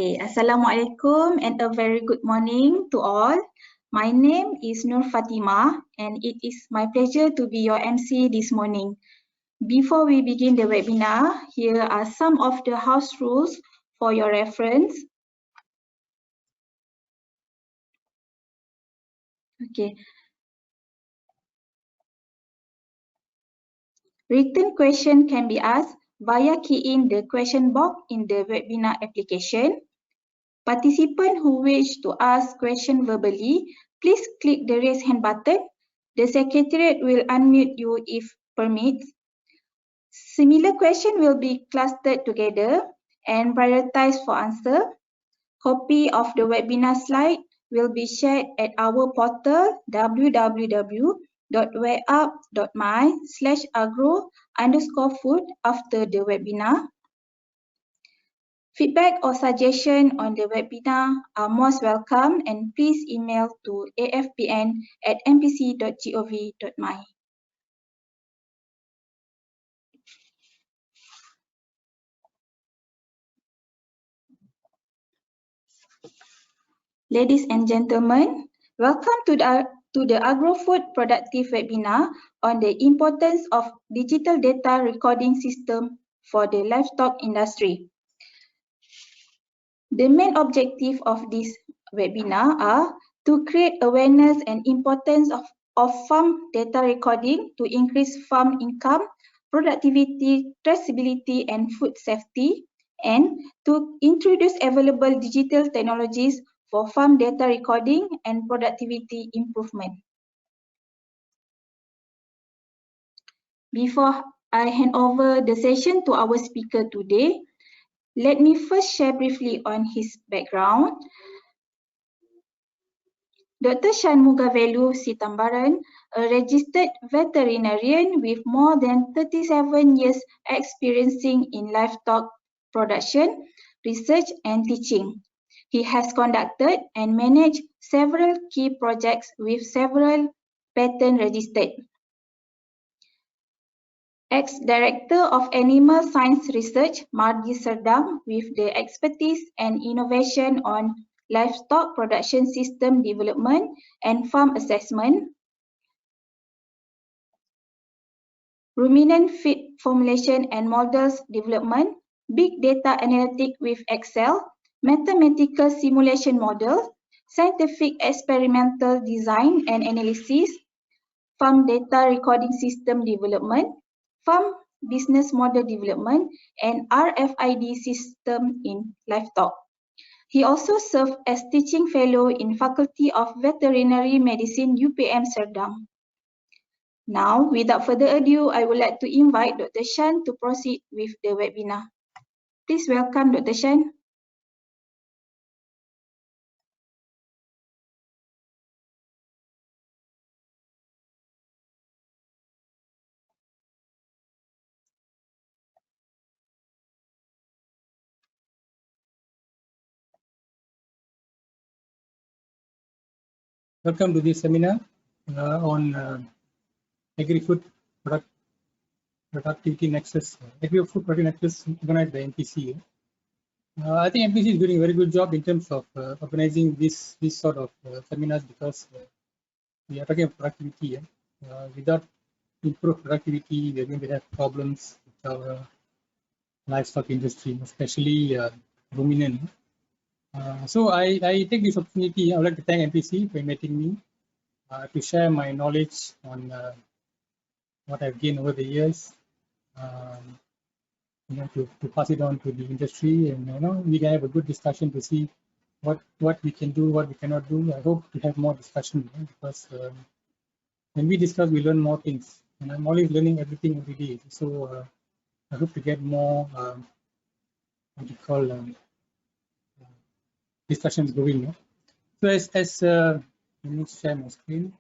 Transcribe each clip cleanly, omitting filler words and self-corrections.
Okay, Assalamualaikum and a very good morning to all. My name is Nur Fatima and it is my pleasure to be your MC this morning. Before we begin the webinar, here are some of the house rules for your reference. Okay. Written question can be asked via keying the question box in the webinar application. Participants who wish to ask question verbally, please click the raise hand button. The secretariat will unmute you if permits. Similar question will be clustered together and prioritized for answer. Copy of the webinar slide will be shared at our portal www.websup.my/agro_food after the webinar. Feedback or suggestion on the webinar are most welcome and please email to afpn@mpc.gov.my. Ladies and gentlemen, welcome to the Agro-Food Productive Webinar on the importance of digital data recording system for the livestock industry. The main objective of this webinar are to create awareness and importance of farm data recording to increase farm income, productivity, traceability, and food safety, and to introduce available digital technologies for farm data recording and productivity improvement. Before I hand over the session to our speaker today, let me first share briefly on his background. Dr. Shanmugavelu Sitambaran, a registered veterinarian with more than 37 years experiencing in livestock production, research and teaching. He has conducted and managed several key projects with several patents registered. Ex-Director of Animal Science Research, Mardi Serdang, with the expertise and innovation on livestock production system development and farm assessment, ruminant feed formulation and models development, big data analytic with Excel, mathematical simulation models, scientific experimental design and analysis, farm data recording system development, farm business model development, and RFID system in livestock. He also served as teaching fellow in Faculty of Veterinary Medicine, UPM Serdang. Now, without further ado, I would like to invite Dr. Shan to proceed with the webinar. Please welcome Dr. Shan. Welcome to this seminar on Agri-Food Productivity Nexus. Agri-Food Productivity Nexus organized by MPC. I think MPC is doing a very good job in terms of organizing this sort of seminars because we are talking about productivity. Without improved productivity, we are going to have problems with our livestock industry, especially ruminant. So I take this opportunity. I would like to thank MPC for inviting me to share my knowledge on what I've gained over the years, to pass it on to the industry, and we can have a good discussion to see what we can do, what we cannot do. I hope to have more discussion because when we discuss, we learn more things, and I'm always learning everything every day. So I hope to get more what you call discussions going. So let me share my screen.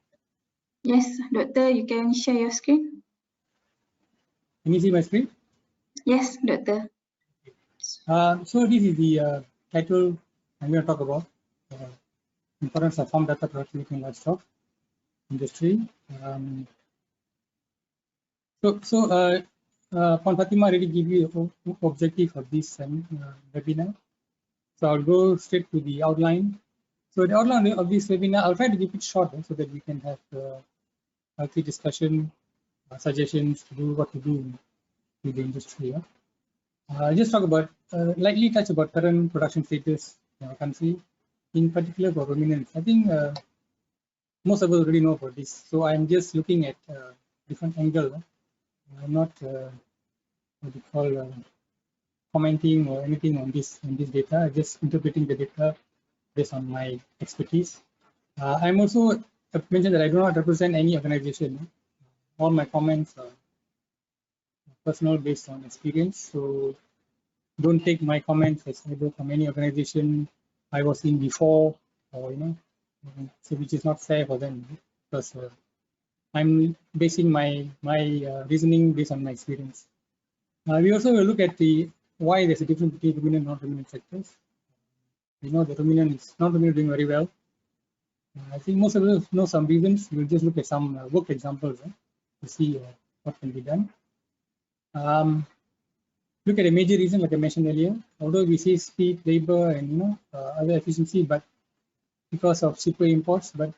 Yes, Doctor, you can share your screen. Can you see my screen? Yes, Doctor. So this is the title I'm going to talk about, importance of farm data productivity in livestock industry. Pon Fatima already give you the objective of this webinar. So I'll go straight to the outline. So the outline of this webinar, I'll try to keep it short so that we can have healthy discussion, suggestions to do what to do with the industry. I'll just talk about, lightly touch about current production status in our country, in particular for ruminants. I think most of us already know about this. So I'm just looking at different angle. I'm not what we call commenting or anything on this data. I'm just interpreting the data based on my expertise. I'm also mentioned that I do not represent any organization. All my comments are personal based on experience. So don't take my comments as either from any organization I was in before, or so which is not fair for them, because I'm basing my reasoning based on my experience. We also will look at why there's a difference between ruminant and non-ruminant sectors. We know the ruminant is non-ruminant doing very well. I think most of us know some reasons. We'll just look at some work examples to see what can be done. Look at a major reason, like I mentioned earlier. Although we see speed, labor, and other efficiency, but because of cheaper imports. But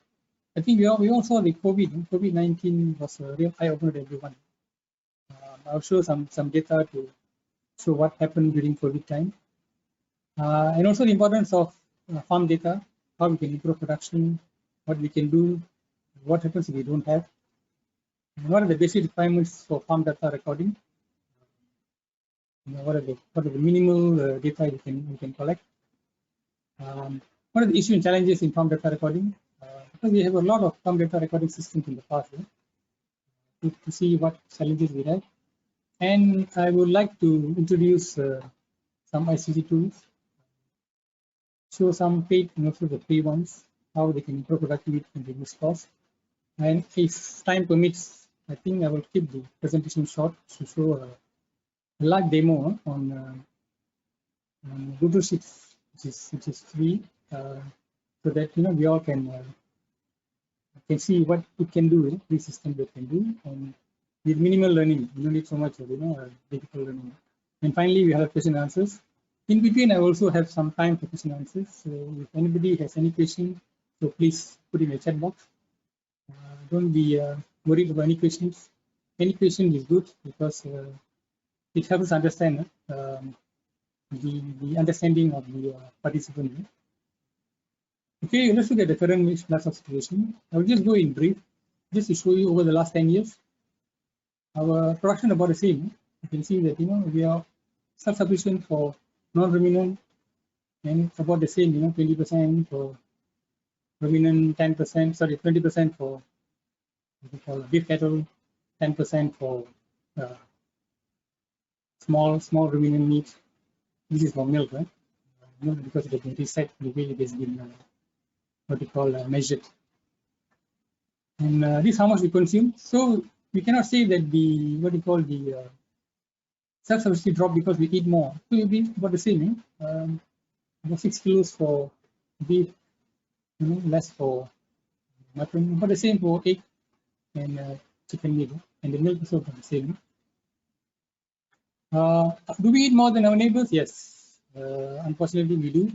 I think we all saw the COVID-19 was a real eye opener to everyone. I'll show some data to show what happened during COVID time, and also the importance of farm data, how we can improve production, what we can do, what happens if we don't have, and what are the basic requirements for farm data recording. What are the minimal data we can collect? What are the issues and challenges in farm data recording? Because we have a lot of farm data recording systems in the past, to see what challenges we have. And I would like to introduce some ICT tools, show some paid and also the free ones, how they can improve productivity and reduce cost. And if time permits, I think I will keep the presentation short to show a live demo on Google Sheets, which is free, so that we all can see what it can do. This system that can do, and with minimal learning, you don't need so much of difficult learning. And finally, we have question and answers. In between, I also have some time for question and answers. So if anybody has any question, so please put in the chat box. Don't be worried about any questions. Any question is good, because it helps us understand the understanding of the participant. Okay, let's look at the current livestock situation. I will just go in brief, just to show you over the last 10 years. Our production about the same. You can see that we are self-sufficient for non-ruminant, and about the same, 20% for ruminant, 10%, sorry, 20% for what we call beef cattle, 10% for small ruminant meat. This is for milk, right? Because it has been reset the way it has been what we call measured. And this is how much we consume. So we cannot say that the what we call the self-sufficiency drop because we eat more. So it will be about the same. About 6 kilos for beef, less for mutton. About the same for egg and chicken meat, and the milk is also the same. Do we eat more than our neighbors? Yes, unfortunately we do,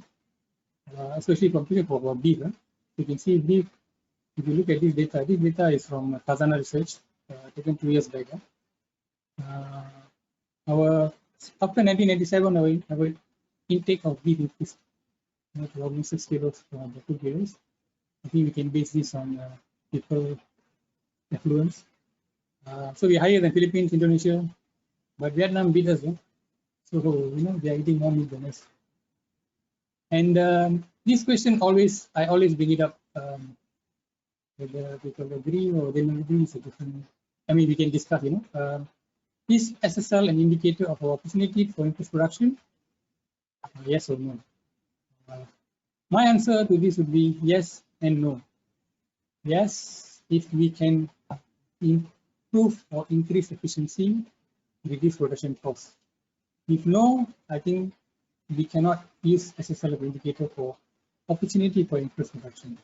especially for beef. You can see beef. If you look at this data is from Khazanah research, taken 2 years back. After 1997, our intake of beef increased to almost 6 kilos from the 2 kilos. I think we can base this on people affluence. So we're higher than Philippines, Indonesia, but Vietnam beat us. So they are eating more meat than us. And this question I always bring it up. Whether people agree or they don't agree is a different. I mean, we can discuss. Is SSL an indicator of our opportunity for increased production? Yes or no? My answer to this would be yes and no. Yes, if we can improve or increase efficiency, reduce production costs. If no, I think we cannot use SSL as an indicator for opportunity for increased production.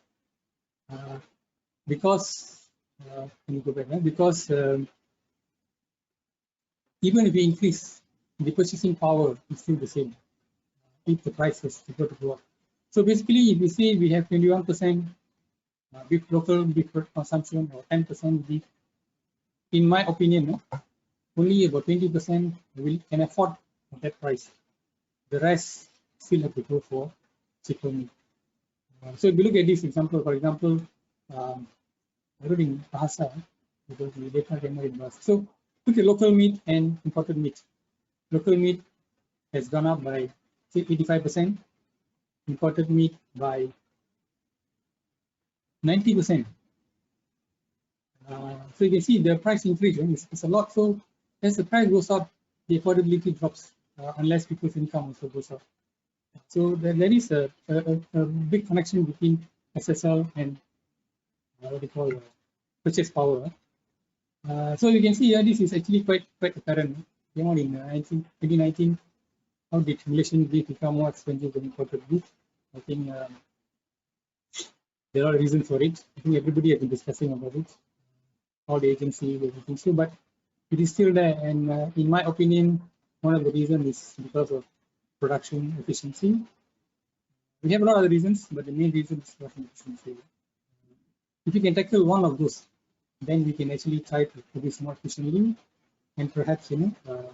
Because can you go back? Because even if we increase, the purchasing power is still the same. if the price is to go up. So basically, if we say we have 21% beef local beef consumption or 10% beef, in my opinion, only about 20% can afford that price. The rest still have to go for cheaper meat. So if you look at this example, for example, I wrote in Bahasa because the data came in Bahasa. So look at local meat and imported meat. Local meat has gone up by 85%, imported meat by 90%. So you can see the price increase is a lot. So as the price goes up, the affordability drops unless people's income also goes up. So there is a big connection between SSL and what we call purchase power. So you can see here this is actually quite apparent. Came out in 2019. How did Malaysian beef become more expensive than imported beef? I think there are reasons for it. I think everybody has been discussing about it. All the agencies, everything. So, but it is still there, and in my opinion, one of the reasons is because of production efficiency. We have a lot of other reasons, but the main reason is production efficiency. If you can tackle one of those, then we can actually try to produce more efficiently, and perhaps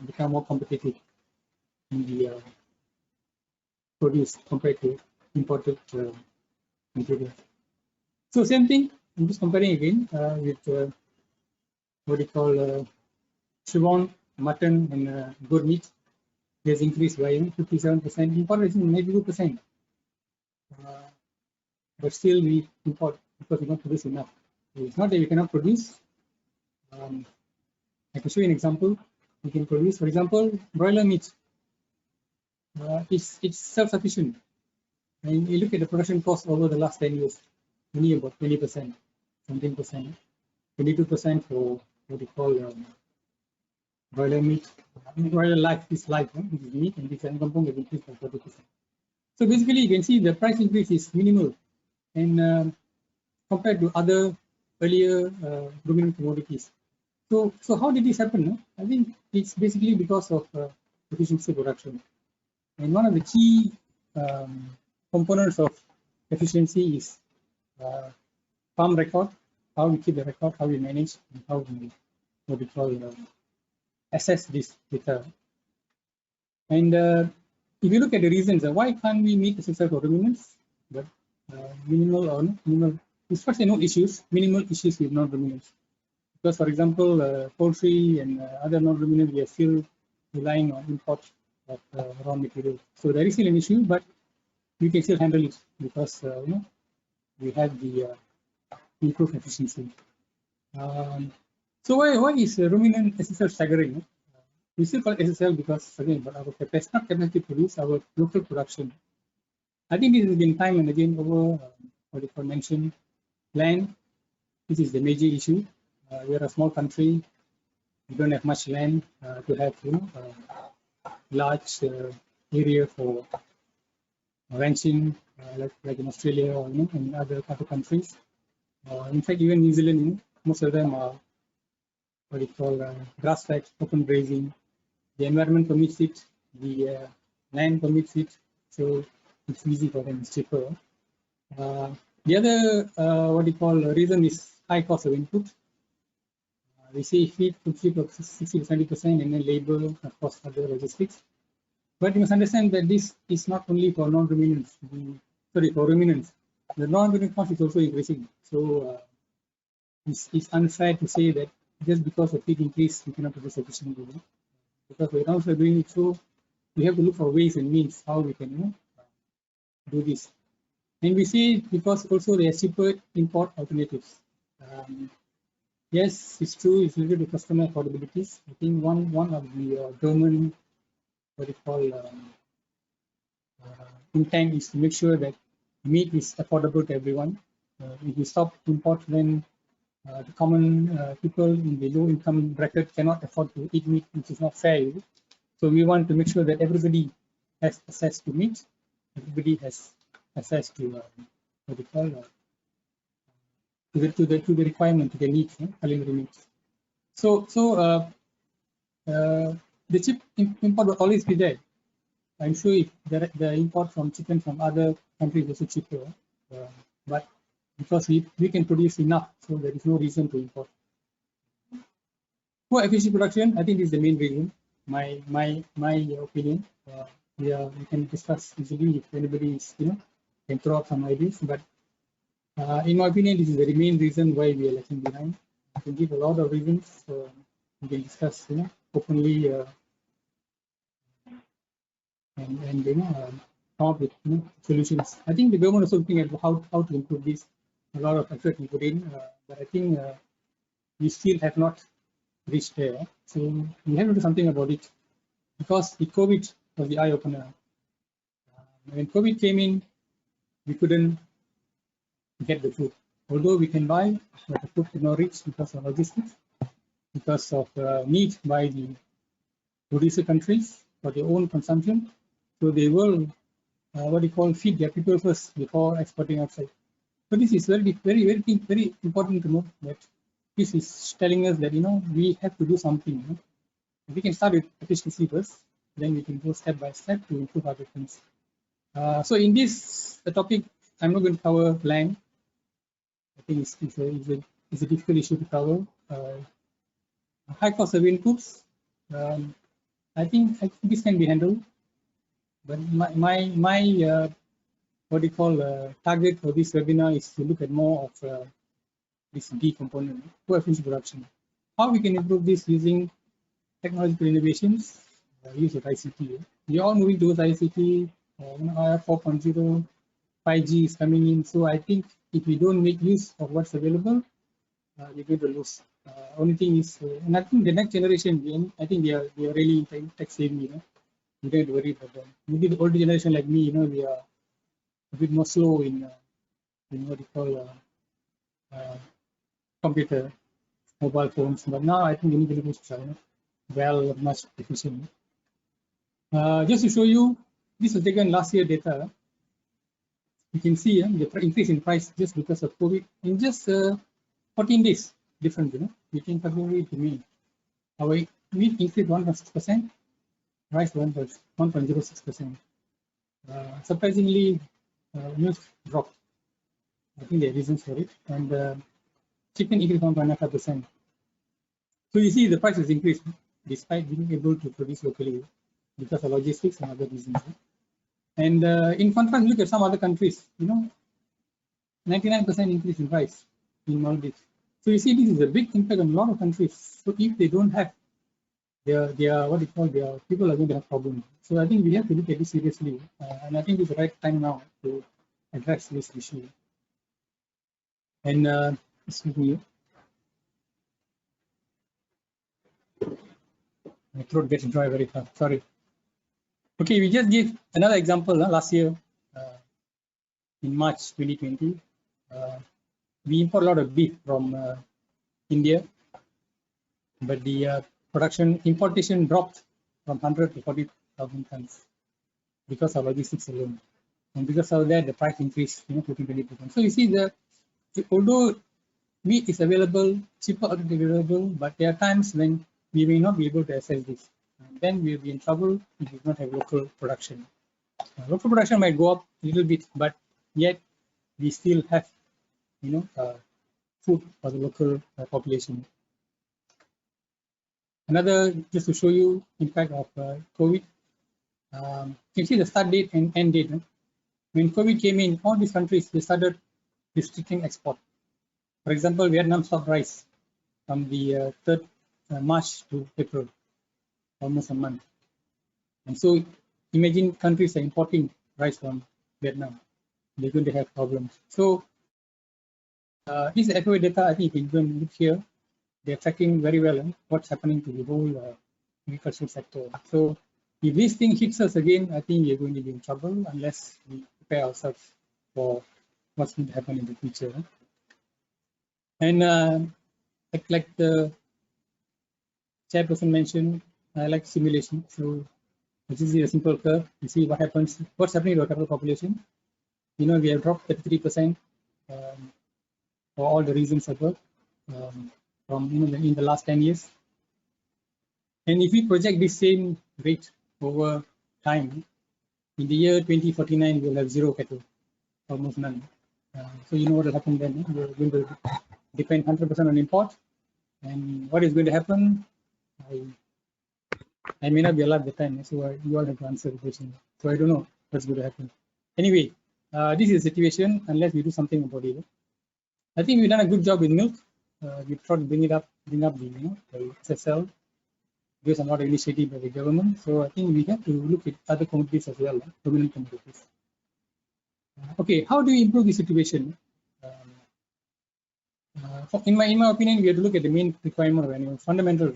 become more competitive in the produce compared to imported material. So same thing. I'm just comparing again with what we call Chivon, mutton, and goat meat. Has increased by 57%. Import is 92%. But still we import because we don't produce enough. It's not that we cannot produce. I can show you an example. We can produce, for example, broiler meat. It's self-sufficient. And you look at the production cost over the last 10 years, only about 20%, 17%, 22% for what we call broiler meat. Broiler life is life, which is meat, and this kampung has increased by 40%. So basically, you can see the price increase is minimal, and compared to other earlier ruminant commodities. So how did this happen? I think it's basically because of efficiency production. And one of the key components of efficiency is farm record, how we keep the record, how we manage, and how we what we call assess this data. And if you look at the reasons, why can't we meet the SSL for ruminants? But minimal or minimal, first no issues, minimal issues with non-ruminants. Because for example, poultry and other non-ruminants, we are still relying on import of raw material. So there is still an issue, but we can still handle it because we have the improved efficiency. So why is ruminant SSL staggering? We still call it SSL because again, but our capacity to produce our local production. I think this has been time and again over what you call mentioned land. This is the major issue. We are a small country. We don't have much land to have large area for ranching, like in Australia or in other countries. In fact, even New Zealand, most of them are what you call grass-fed, open grazing. The environment permits it, the land permits it, so it's easy for them, it's cheaper. The other what you call reason is high cost of input. We see feed could keep up 60 to 70%, and then labor, of course, other logistics. But you must understand that this is not only for non-ruminants. For ruminants. The non-ruminant cost is also increasing. So it's unfair to say that just because of feed increase, we cannot produce efficiently. Because we're also doing it, so we have to look for ways and means how we can do this. And we see because also there are cheaper import alternatives. Yes, it's true. It's related to customer affordabilities. I think one of the government what we call intent is to make sure that meat is affordable to everyone. If you stop import, then the common people in the low income bracket cannot afford to eat meat, which is not fair. So we want to make sure that everybody has access to meat. Everybody has access to what we call to the requirement, to the needs, culinary needs. So the cheap import will always be there. I'm sure if the import from chicken from other countries is also cheaper, but because we can produce enough, so there is no reason to import. Poor efficient production, I think this is the main reason. My opinion. We can discuss easily if anybody is, can throw up some ideas. But in my opinion, this is the main reason why we are lagging behind. I can give a lot of reasons. We can discuss, openly and come up with solutions. I think the government is looking at how to improve this. A lot of effort we put in, but I think we still have not reached there. So we have to do something about it, because the COVID was the eye opener. When COVID came in, we couldn't get the food. Although we can buy, but the food could not reach because of logistics, because of need by the producer countries for their own consumption. So they will, feed their people first before exporting outside. So this is very important to know that this is telling us that we have to do something. If we can start with efficiency first, then we can go step by step to improve other things. So in this topic, I'm not going to cover land. I think it's a difficult issue to cover. High cost of inputs. I think this can be handled, but my target for this webinar is to look at more of this D component, poor efficient production. How we can improve this using technological innovations, use of ICT. We are all moving towards ICT, IR 4.0, 5G is coming in. So I think if we don't make use of what's available, we're going to lose. Only thing is, and I think the next generation, I think they are really tech savvy. We don't worry about them. Maybe the older generation like me, we are a bit more slow in what you call computer, mobile phones. But now I think we need to much efficient. Just to show you, this was taken last year data. You can see the increase in price just because of COVID in just 14 days different, between February to May. Our meat increased 1.6%, rice 1.06%. Surprisingly, milk dropped. I think there are reasons for it, and chicken increased 1.95%. So you see the price has increased despite being able to produce locally because of logistics and other reasons. And in contrast, look at some other countries, 99% increase in price in Maldives. So you see, this is a big impact on a lot of countries. So if they don't have their people are going to have problems. So I think we have to look at this seriously, and I think it's the right time now to address this issue. And excuse me, my throat gets dry very fast. Sorry. Okay, we just give another example. Last year, in March 2020, we import a lot of beef from India, but the importation dropped from 100 to 40,000 tons because of logistics alone, and because of that, the price increased, 15-20%. So you see, although meat is available, cheaper available, but there are times when we may not be able to access this. And then we'll be in trouble if we do not have local production. Local production might go up a little bit, but yet we still have, food for the local population. Another, just to show you impact of COVID, you can see the start date and end date. When COVID came in, all these countries, they started restricting export. For example, Vietnam stopped rice from the 3rd March to April, almost a month. And so imagine countries are importing rice from Vietnam. They're going to have problems. So this is FOA data. I think you can look here. They're tracking very well what's happening to the whole agricultural sector. So if this thing hits us again, I think we're going to be in trouble unless we prepare ourselves for what's going to happen in the future. And like the chairperson mentioned, I like simulation. So this is a simple curve. You see what happens, what's happening to our capital population. We have dropped 33% for all the reasons above from in the last 10 years. And if we project this same rate over time, in the year 2049, we'll have zero cattle, almost none. So you know what will happen then. We're going to depend 100% on import. And what is going to happen? I may not be alive at the time, so you all have to answer the question. So I don't know what's going to happen. Anyway, this is the situation unless we do something about it. I think we've done a good job with milk. We tried to bring up the the SSL. There's a lot of initiative by the government. So I think we have to look at other commodities as well, dominant commodities. Okay, how do we improve the situation? In my opinion, we have to look at the main requirement of animals, fundamentals.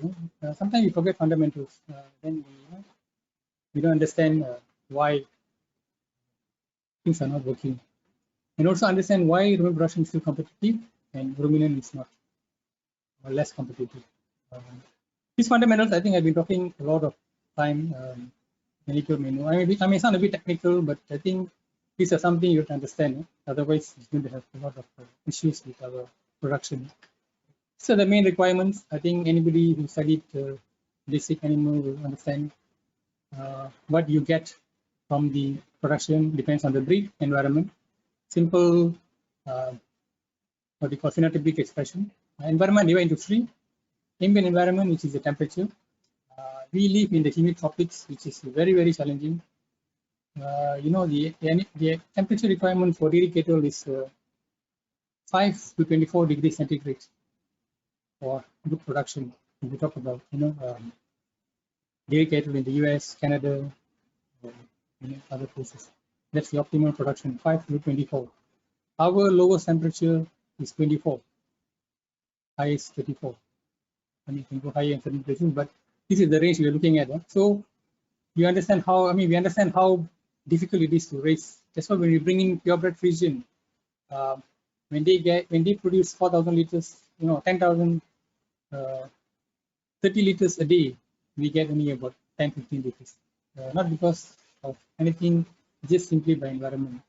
Sometimes we forget fundamentals. Then we don't understand why things are not working, and also understand why ruminant production is still competitive and ruminant is not, or less competitive. These fundamentals, I think I've been talking a lot of time. Many people may know. I may sound a bit technical, but I think these are something you have to understand. Otherwise, it's going to have a lot of issues with our production. So the main requirements, I think anybody who studied basic animal will understand what you get from the production depends on the breed, environment. Simple, what we call phenotypic expression. Environment divided into three. Ambient environment, which is the temperature. We live in the humid tropics, which is very, very challenging. The temperature requirement for dairy cattle is 5 to 24 degrees centigrade for good production. If we talk about dairy cattle in the US, Canada, or other places, that's the optimal production, 5 to 24. Our lowest temperature is 24, highest 34. And you can go higher in certain places, but this is the range we are looking at. So you understand how, we understand how difficult it is to raise. That's why when we bring in purebred Friesian, when they produce 4,000 liters, 10,000, 30 liters a day, we get only about 10-15 liters. Not because of anything, just simply by environment.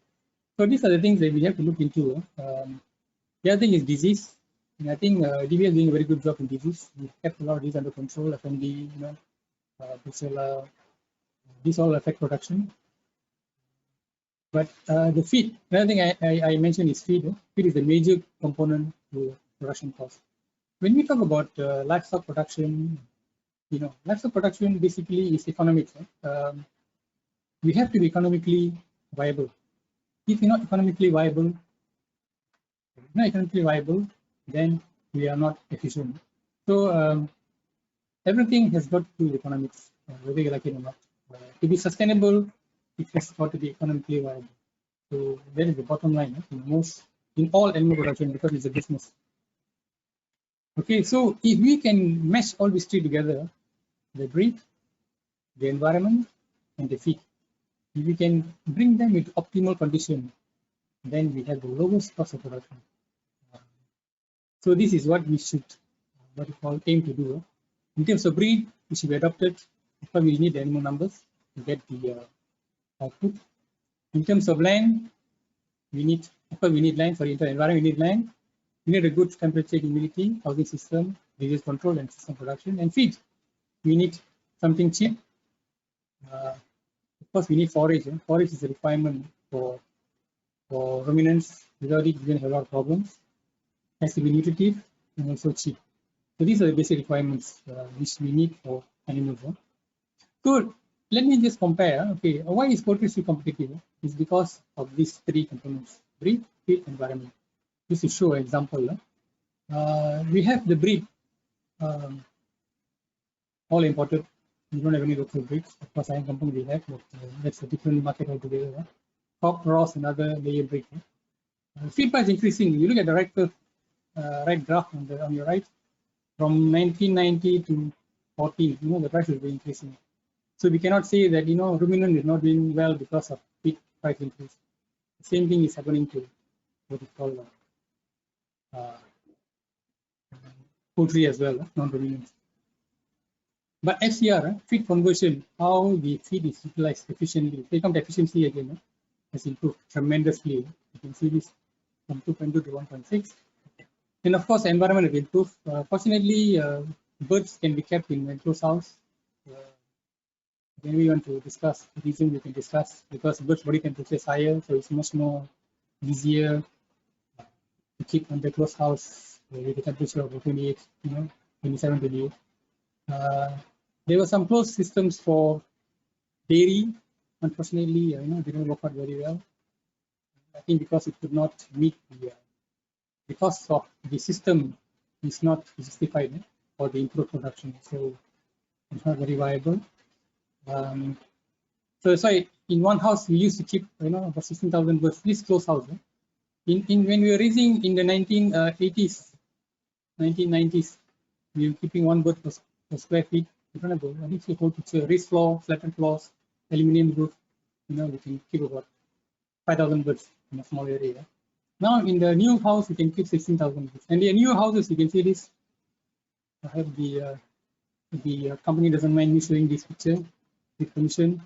So these are the things that we have to look into. The other thing is disease. And I think DBS is doing a very good job in disease. We've kept a lot of these under control, FMD, Brucella, these all affect production. But the feed, another thing I mentioned is feed. Feed is the major component to production cost. When we talk about livestock production, livestock production basically is economics. We have to be economically viable. If you're not economically viable, then we are not efficient. So everything has got to do with economics, whether you like it or not. To be sustainable, it has got to be economically viable. So that is the bottom line in all animal production, because it's a business. Okay, so if we can mesh all these three together, the breed, the environment, and the feed, if we can bring them into optimal condition, then we have the lowest cost of production. So this is what we should, what we call aim to do. In terms of breed, we should be adopted. Because we need the animal numbers to get the output. In terms of land, we need land. For the environment, we need land. We need a good temperature, humidity, housing system, disease control, and system production. And feed, we need something cheap. Of course, we need forage. Forage is a requirement for ruminants. Without it, we're going to have a lot of problems. Has to be nutritive and also cheap. So these are the basic requirements which we need for animals. So let me just compare. Okay, why is poultry still competitive? It's because of these three components: breed, feed, environment. Just to show an example, we have the breed all imported. We don't have any local breeds. Of course, I am company we have, but that's a different market altogether. Cock, Ross, and other layer breed. Feed price increasing. You look at the right curve. Right graph on your right, from 1990 to 14, the price will be increasing. So we cannot say that ruminant is not doing well because of feed price increase. The same thing is happening to what is called poultry as well, non-ruminants. But FCR, feed conversion, how the feed is utilized efficiently. If they come to efficiency again, has improved tremendously. You can see this from 2.2 to 1.6. And of course, the environment will improve. Fortunately, birds can be kept in enclosed house. when we want to discuss the reason, we can discuss because birds' body temperature is higher, so it's much more easier to keep under closed house with a temperature of 28, 27, 28. There were some closed systems for dairy. Unfortunately, didn't work out very well. I think because it could not meet the cost of the system is not justified for the improved production, so it's not very viable. So that's why in one house we used to keep about 16,000 birds. This closed house. When we were raising in the 1980s, 1990s, we were keeping one bird per square feet. I think the whole picture: raised floor, flattened floors, aluminium roof. We can keep about 5,000 birds in a small area. Now in the new house, you can keep 16,000 birds. And the new houses, you can see this. I have the company doesn't mind me showing this picture with permission.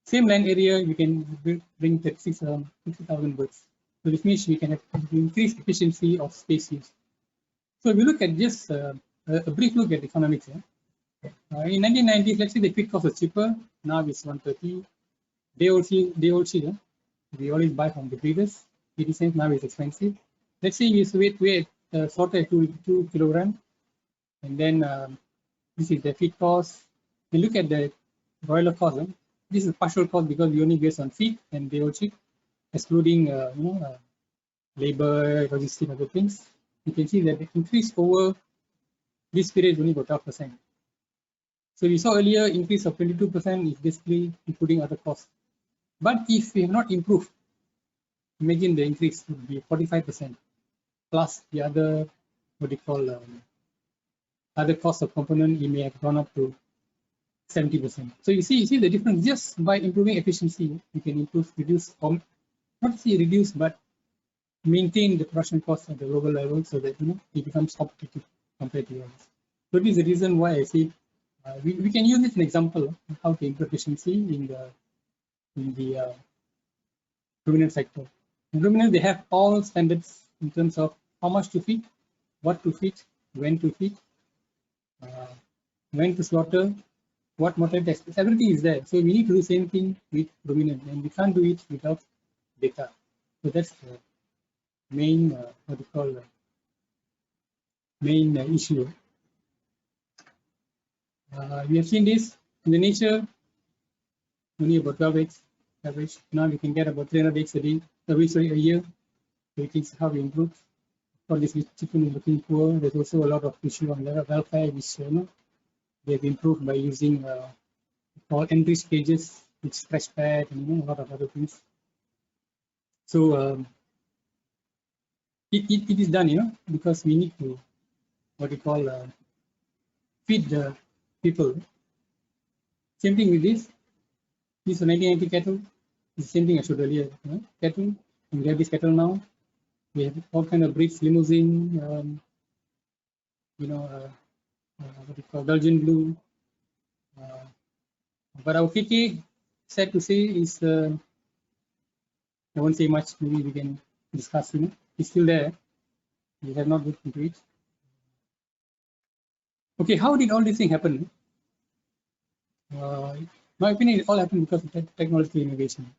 Same land area, you can bring 50,000 birds. So this means we can have increased efficiency of space use. So if we look at just a brief look at economics. In 1990s, let's say the feed cost was cheaper. Now it's 130. They also, we always buy from the breeders. 80 cents, now it's expensive. Let's say you weigh slaughter at 2 kilogram, and then this is the feed cost. We look at the broiler cost. This is partial cost because we only based on feed and day old chick, excluding labor, logistics, other things. You can see that the increase over this period is only about 12%. So we saw earlier increase of 22% is basically including other costs. But if we have not improved, imagine the increase would be 45% plus the other other cost of component, it may have gone up to 70%. So you see the difference. Just by improving efficiency, you can reduce, not say reduce, but maintain the production cost at the global level so that it becomes competitive compared to others. So this is the reason why I say we can use this as an example of how to improve efficiency in the ruminant sector. In ruminant, they have all standards in terms of how much to feed, what to feed, when to feed, when to slaughter, what mortality tests. Everything is there. So we need to do the same thing with ruminant, and we can't do it without data. So that's the main main issue. We have seen this in the nature, only about 12 eggs average. Now we can get about 300 eggs a year. So it is how we improve. For this chicken is looking poor. There's also a lot of issue on welfare, which they have improved by using all enriched cages with scratch pad and a lot of other things. So it is done, because we need to feed the people. Same thing with this. These are 1990 cattle. The same thing I showed earlier. Cattle. And we have this cattle now. We have all kind of breeds, limousine, Belgian blue. But our KK, sad to say, is I won't say much. Maybe we can discuss. It's still there. We have not looked into it. Okay, how did all this thing happen? My opinion, it all happened because of technological innovation.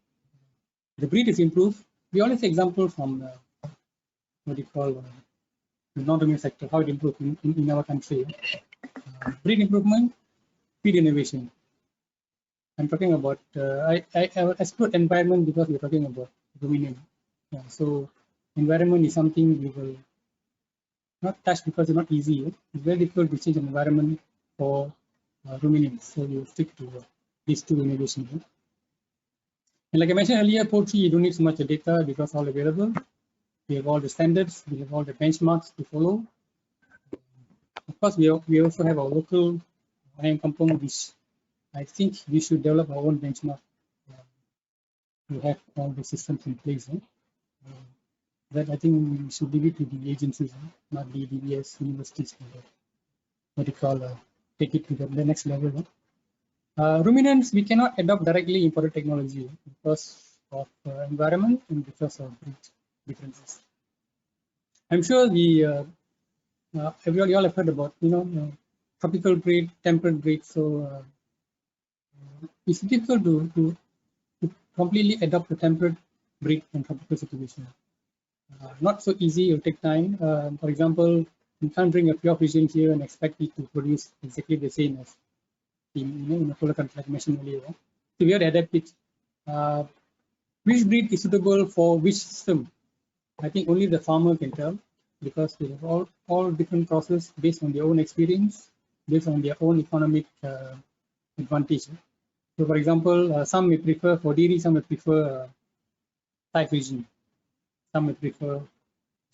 The breed is improved. We always say example from the non-ruminant sector, how it improved in our country. Breed improvement, feed innovation. I'm talking about, I explored environment because we're talking about ruminant. So environment is something we will not touch because it's not easy. It's very difficult to change an environment for ruminants. So we will stick to these two innovations. And like I mentioned earlier, poultry, you don't need so much data because all available. We have all the standards, we have all the benchmarks to follow. Of course, we also have our local kampung, which I think we should develop our own benchmark to have all the systems in place. That I think we should leave it to the agencies, not the DBS universities, take it to the next level. Ruminants, we cannot adopt directly imported technology because of environment and because of breed differences. I'm sure everybody all have heard about tropical breed, temperate breed. So it's difficult to completely adopt a temperate breed in tropical situation. Not so easy, it'll take time. For example, you can't bring a pure Frisian here and expect it to produce exactly the same as in a polar country like mentioned earlier. So we have to adapt it. Which breed is suitable for which system? I think only the farmer can tell, because they have all different process based on their own experience, based on their own economic advantage. So, for example, some may prefer for dairy, some may prefer Thai Frisian, some may prefer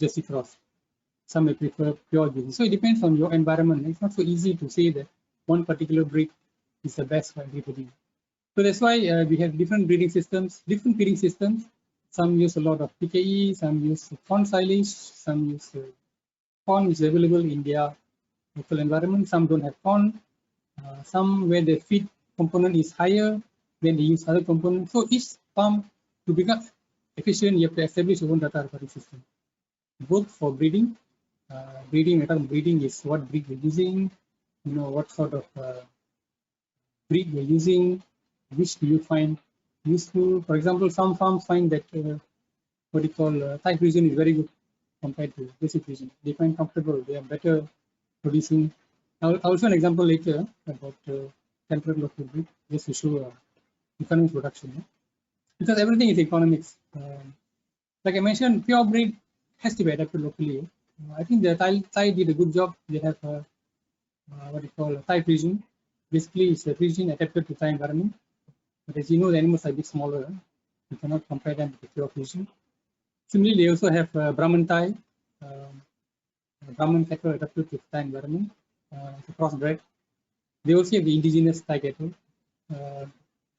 Jersey Cross, some may prefer pure Jersey. So it depends on your environment. It's not so easy to say that one particular breed is the best for everybody. So that's why we have different breeding systems, different feeding systems. Some use a lot of PKE, some use corn silage, some use corn which is available in their local environment. Some don't have corn. Some where the feed component is higher, then they use other components. So each farm, to become efficient, you have to establish your own data recording system, both for breeding. Breeding is what breed you're using, what sort of breed you're using, which do you find useful. For example, some farms find that what you call Thai Frisian is very good compared to Jersey Frisian. They find comfortable, they are better producing. I'll show an example later about temperate local breed, just to show economic production. Because everything is economics. Like I mentioned, pure breed has to be adapted locally. I think the Thai did a good job. They have what you call Thai Frisian. Basically, it's a Frisian adapted to Thai environment. But as you know, the animals are a bit smaller. You cannot compare them with pure Frisian. Similarly, they also have Brahman Thai, Brahman cattle adapted to Thai environment. It's a crossbred. They also have the indigenous Thai cattle.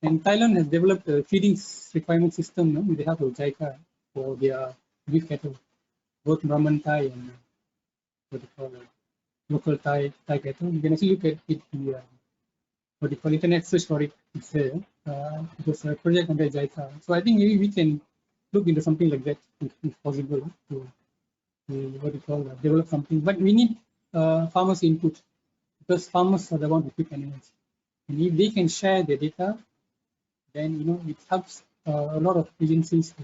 And Thailand has developed a feeding requirement system with the help of JICA for their beef cattle, both Brahman Thai and what they call local Thai cattle. You can actually look at it in the what they call internet search for it. It's there. It was a project under JICA. So I think maybe we can look into something like that if possible to what you call develop something. But we need farmers' input, because farmers are the ones who feed animals. And if they can share their data, then it helps a lot of agencies to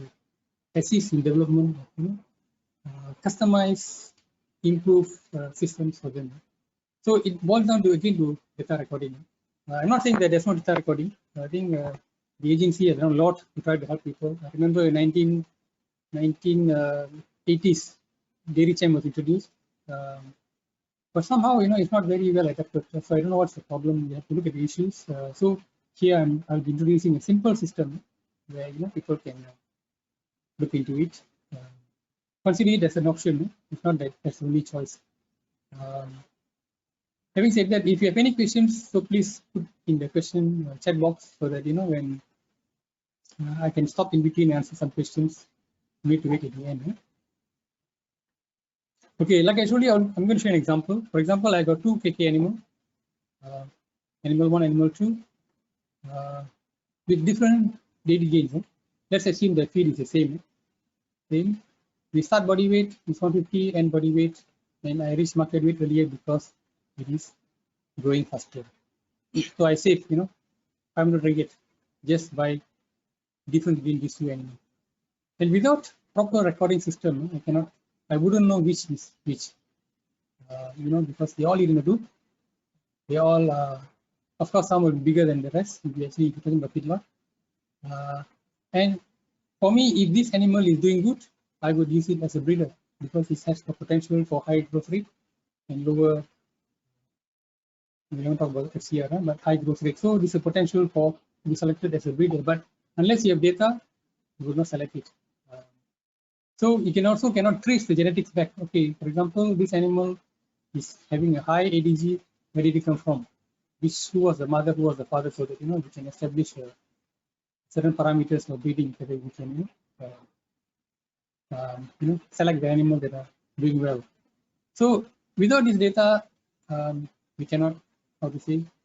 assist in development of customize, improve systems for them. So it boils down to again to data recording. I'm not saying that there's no data recording. I think the agency has done a lot to try to help people. I remember in 1980s, dairy chain was introduced, but somehow it's not very well adapted. So I don't know what's the problem. We have to look at the issues. So here I'll be introducing a simple system where people can look into it. Consider it as an option. It's not that that's the only choice. Having said that, if you have any questions, so please put in the question chat box so that when I can stop in between and answer some questions. Need to wait at the end. Okay, like I showed you, I'm going to show an example. For example, I got two KK animal, animal 1, animal 2, with different daily gains. Let's assume the feed is the same. Same. We start body weight is 150 and body weight, and I reach market weight earlier because it is growing faster. So I save 500 ringgit just by difference between these two animals. And without proper recording system, I wouldn't know which is which. Because they all eat in a group. They all, of course, some will be bigger than the rest. If you actually talking about feedlot. And for me, if this animal is doing good, I would use it as a breeder because it has the potential for high growth rate and lower. We don't talk about FCR, but high growth rate. So this is a potential for to be selected as a breeder. But unless you have data, you would not select it. So you cannot trace the genetics back. Okay, for example, this animal is having a high ADG. Where did it come from? Who was the mother? Who was the father? So that we can establish certain parameters for breeding so that we can select the animals that are doing well. So without this data, we cannot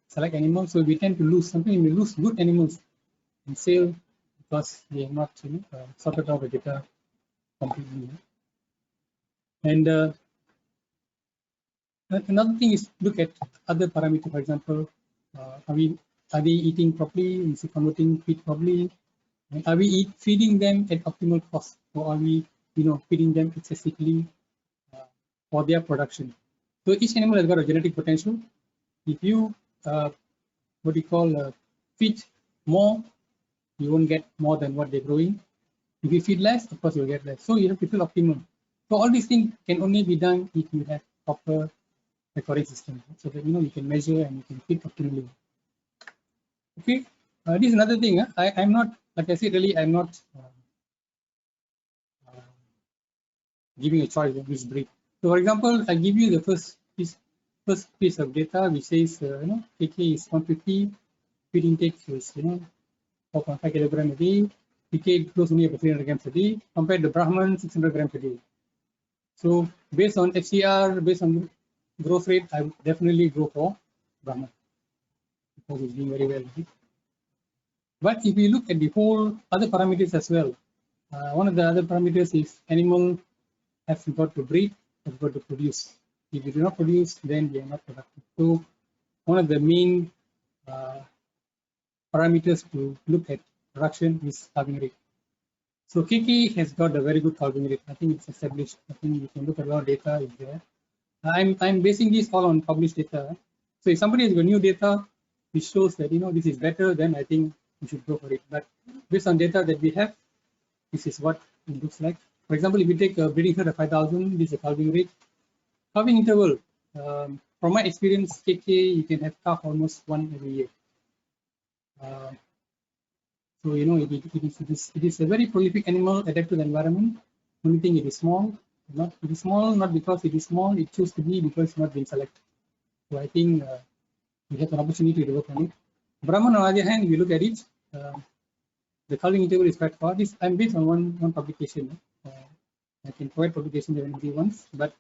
select animals. So we tend to lose something. We lose good animals in sale because they have not sorted out the data completely. And another thing is look at other parameters. For example, are we Are they eating properly? Is it converting feed properly? And are we feeding them at optimal cost, or are we, feeding them excessively for their production? So each animal has got a genetic potential. If you feed more, you won't get more than what they're growing. If you feed less, of course you'll get less. So you have to feel optimum. So all these things can only be done if you have proper recording system, so that you can measure and you can feed optimally. Okay, this is another thing. I'm not, like I said, really, I'm not giving a choice of which breed. So, for example, I give you the first piece of data which says, KK is 150, feed intake is 4.5 kilograms a day. PK grows only about 300 grams a day, compared to Brahman 600 grams a day. So, based on FCR, based on growth rate, I would definitely go for Brahman because it's doing very well. But if you look at the whole other parameters as well, one of the other parameters is animal has got to breed, has got to produce. If you do not produce, then they are not productive. So one of the main parameters to look at production is calving rate. So KK has got a very good calving rate. I think it's established. I think you can look at a lot of data is there. I'm basing this all on published data. So if somebody has got new data which shows that this is better, then I think we should go for it. But based on data that we have, this is what it looks like. For example, if you take a breeding herd of 5,000, this is a calving rate. Calving interval, from my experience, KK, you can have calf almost one every year. So it is a very prolific animal adapted to the environment. Only thing, it is small. Not because it is small. It chooses to be because it's not being selected. So I think we have an opportunity to work on it. Brahman, on the other hand, if you look at it, the calving interval is quite far. I'm based on one publication. I can provide publication if anybody wants. But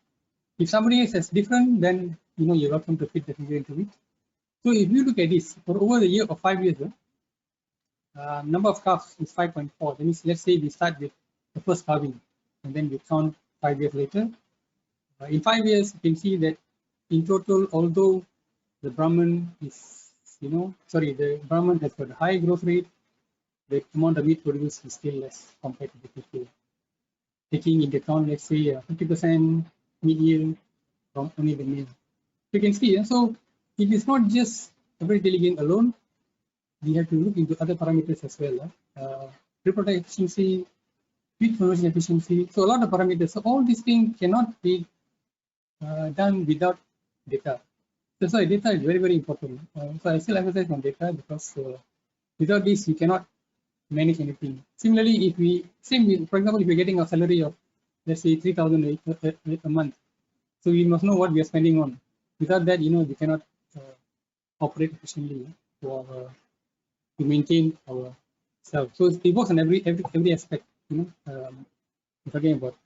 if somebody else is different, then you're welcome to fit the figure into it. So if you look at this for over the year of 5 years, number of calves is 5.4. That means, let's say we start with the first calving, and then we count 5 years later. In 5 years, you can see that in total, although the Brahman is, the Brahman has got a high growth rate, the amount of meat produced is still less compared to the KK. Taking into account, let's say, 50% meat yield from only the male. You can see, so it is not just average gain alone. We have to look into other parameters as well. Reproductive efficiency, feed conversion efficiency. So a lot of parameters. So all these things cannot be done without data. That's why data is very, very important. So I still emphasize on data because without this, you cannot manage anything. Similarly, for example, if you're getting a salary of, let's say, 3,000 a month, so we must know what we are spending on. Without that, we cannot operate efficiently to maintain our self. So it works on every aspect. We're talking about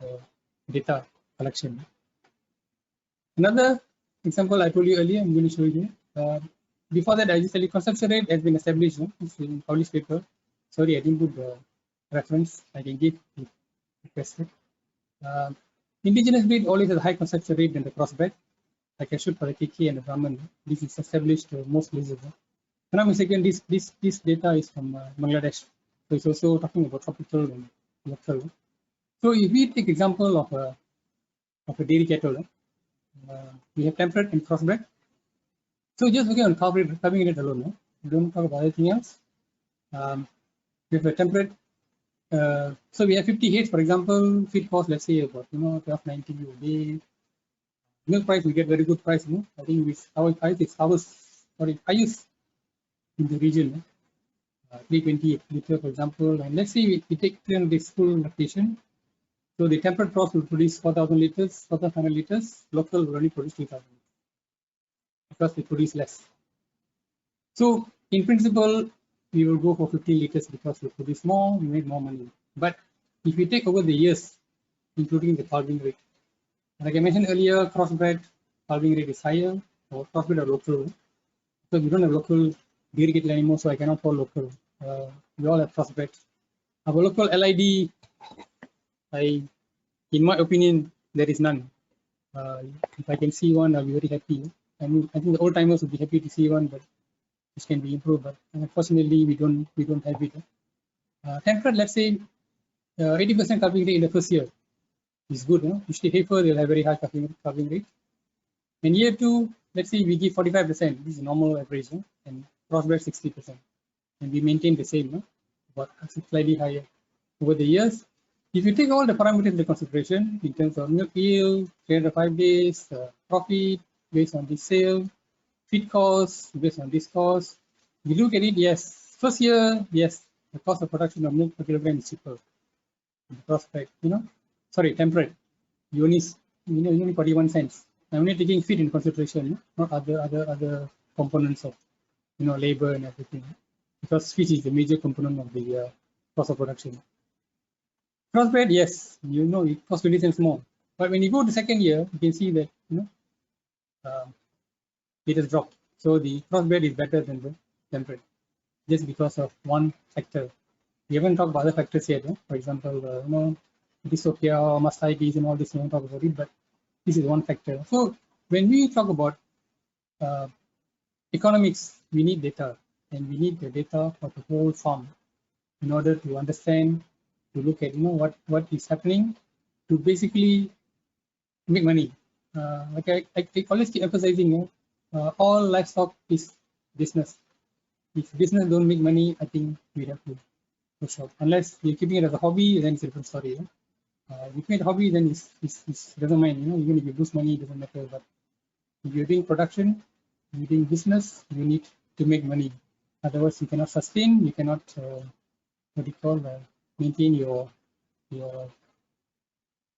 data collection. Another example I told you earlier, I'm going to show you. Before that, I just tell you consumption rate has been established. It's in published paper. Sorry, I didn't put the reference. I can give if requested. Indigenous breed always has a high consumption rate than the crossbred. Like I showed for the KK and the Brahman. This is established most places. If I'm not mistaken, this data is from Bangladesh. So it's also talking about tropical and local. So if we take example of a dairy cattle, we have temperate and crossbred. So just looking on calving rate alone, we don't talk about anything else. We have a temperate. So we have 50 heads, for example, feed cost, let's say about 12.90 a day. Milk price, we get very good price. I think our price is highest in the region. 320 liter, for example, and let's say we take 300 days full lactation. So the temperate cross will produce 4,000 liters, 4,500 liters. Local will only produce 3,000 because they produce less. So in principle, we will go for 15 liters because we produce more, we make more money. But if we take over the years, including the calving rate, like I mentioned earlier, crossbred calving rate is higher, or crossbred or local. So we don't have local dairy cattle anymore, so I cannot call local. We all have crossbred. Our local LID, in my opinion, there is none. If I can see one, I'll be very happy. I think the old timers would be happy to see one, but which can be improved, but unfortunately we don't have it. Temperate, let's say 80% calving rate in the first year is good. Usually heifer will have very high calving rate. In year 2, let's say we give 45%, this is normal average, and crossbred 60%, and we maintain the same, but slightly higher over the years. If you take all the parameters into consideration in terms of milk yield, 305 days, profit based on this sale, feed costs based on this cost, we look at it, yes, first year, yes, the cost of production of milk per kilogram is cheaper. The prospect, temperate, you only 41 cents. I'm only taking feed in consideration, not other components of labor and everything, because feed is the major component of the cost of production. Crossbred, yes, it costs 20 cents more. But when you go to second year, you can see that it has dropped. So the crossbred is better than the temperate, just because of one factor. We haven't talked about other factors yet. For example, dystopia or mastitis and all this. We won't talk about it, but this is one factor. So when we talk about economics, we need data, and we need the data for the whole farm in order to understand, to look at what is happening, to basically make money. Like I always keep emphasizing, all livestock is business. If business don't make money, I think we have to push out. Unless you're keeping it as a hobby, then it's a different story. If you make a hobby, then it doesn't mind. Even if you lose money, it doesn't matter. But if you're doing production, you're doing business, you need to make money. Otherwise, you cannot sustain. You cannot maintain your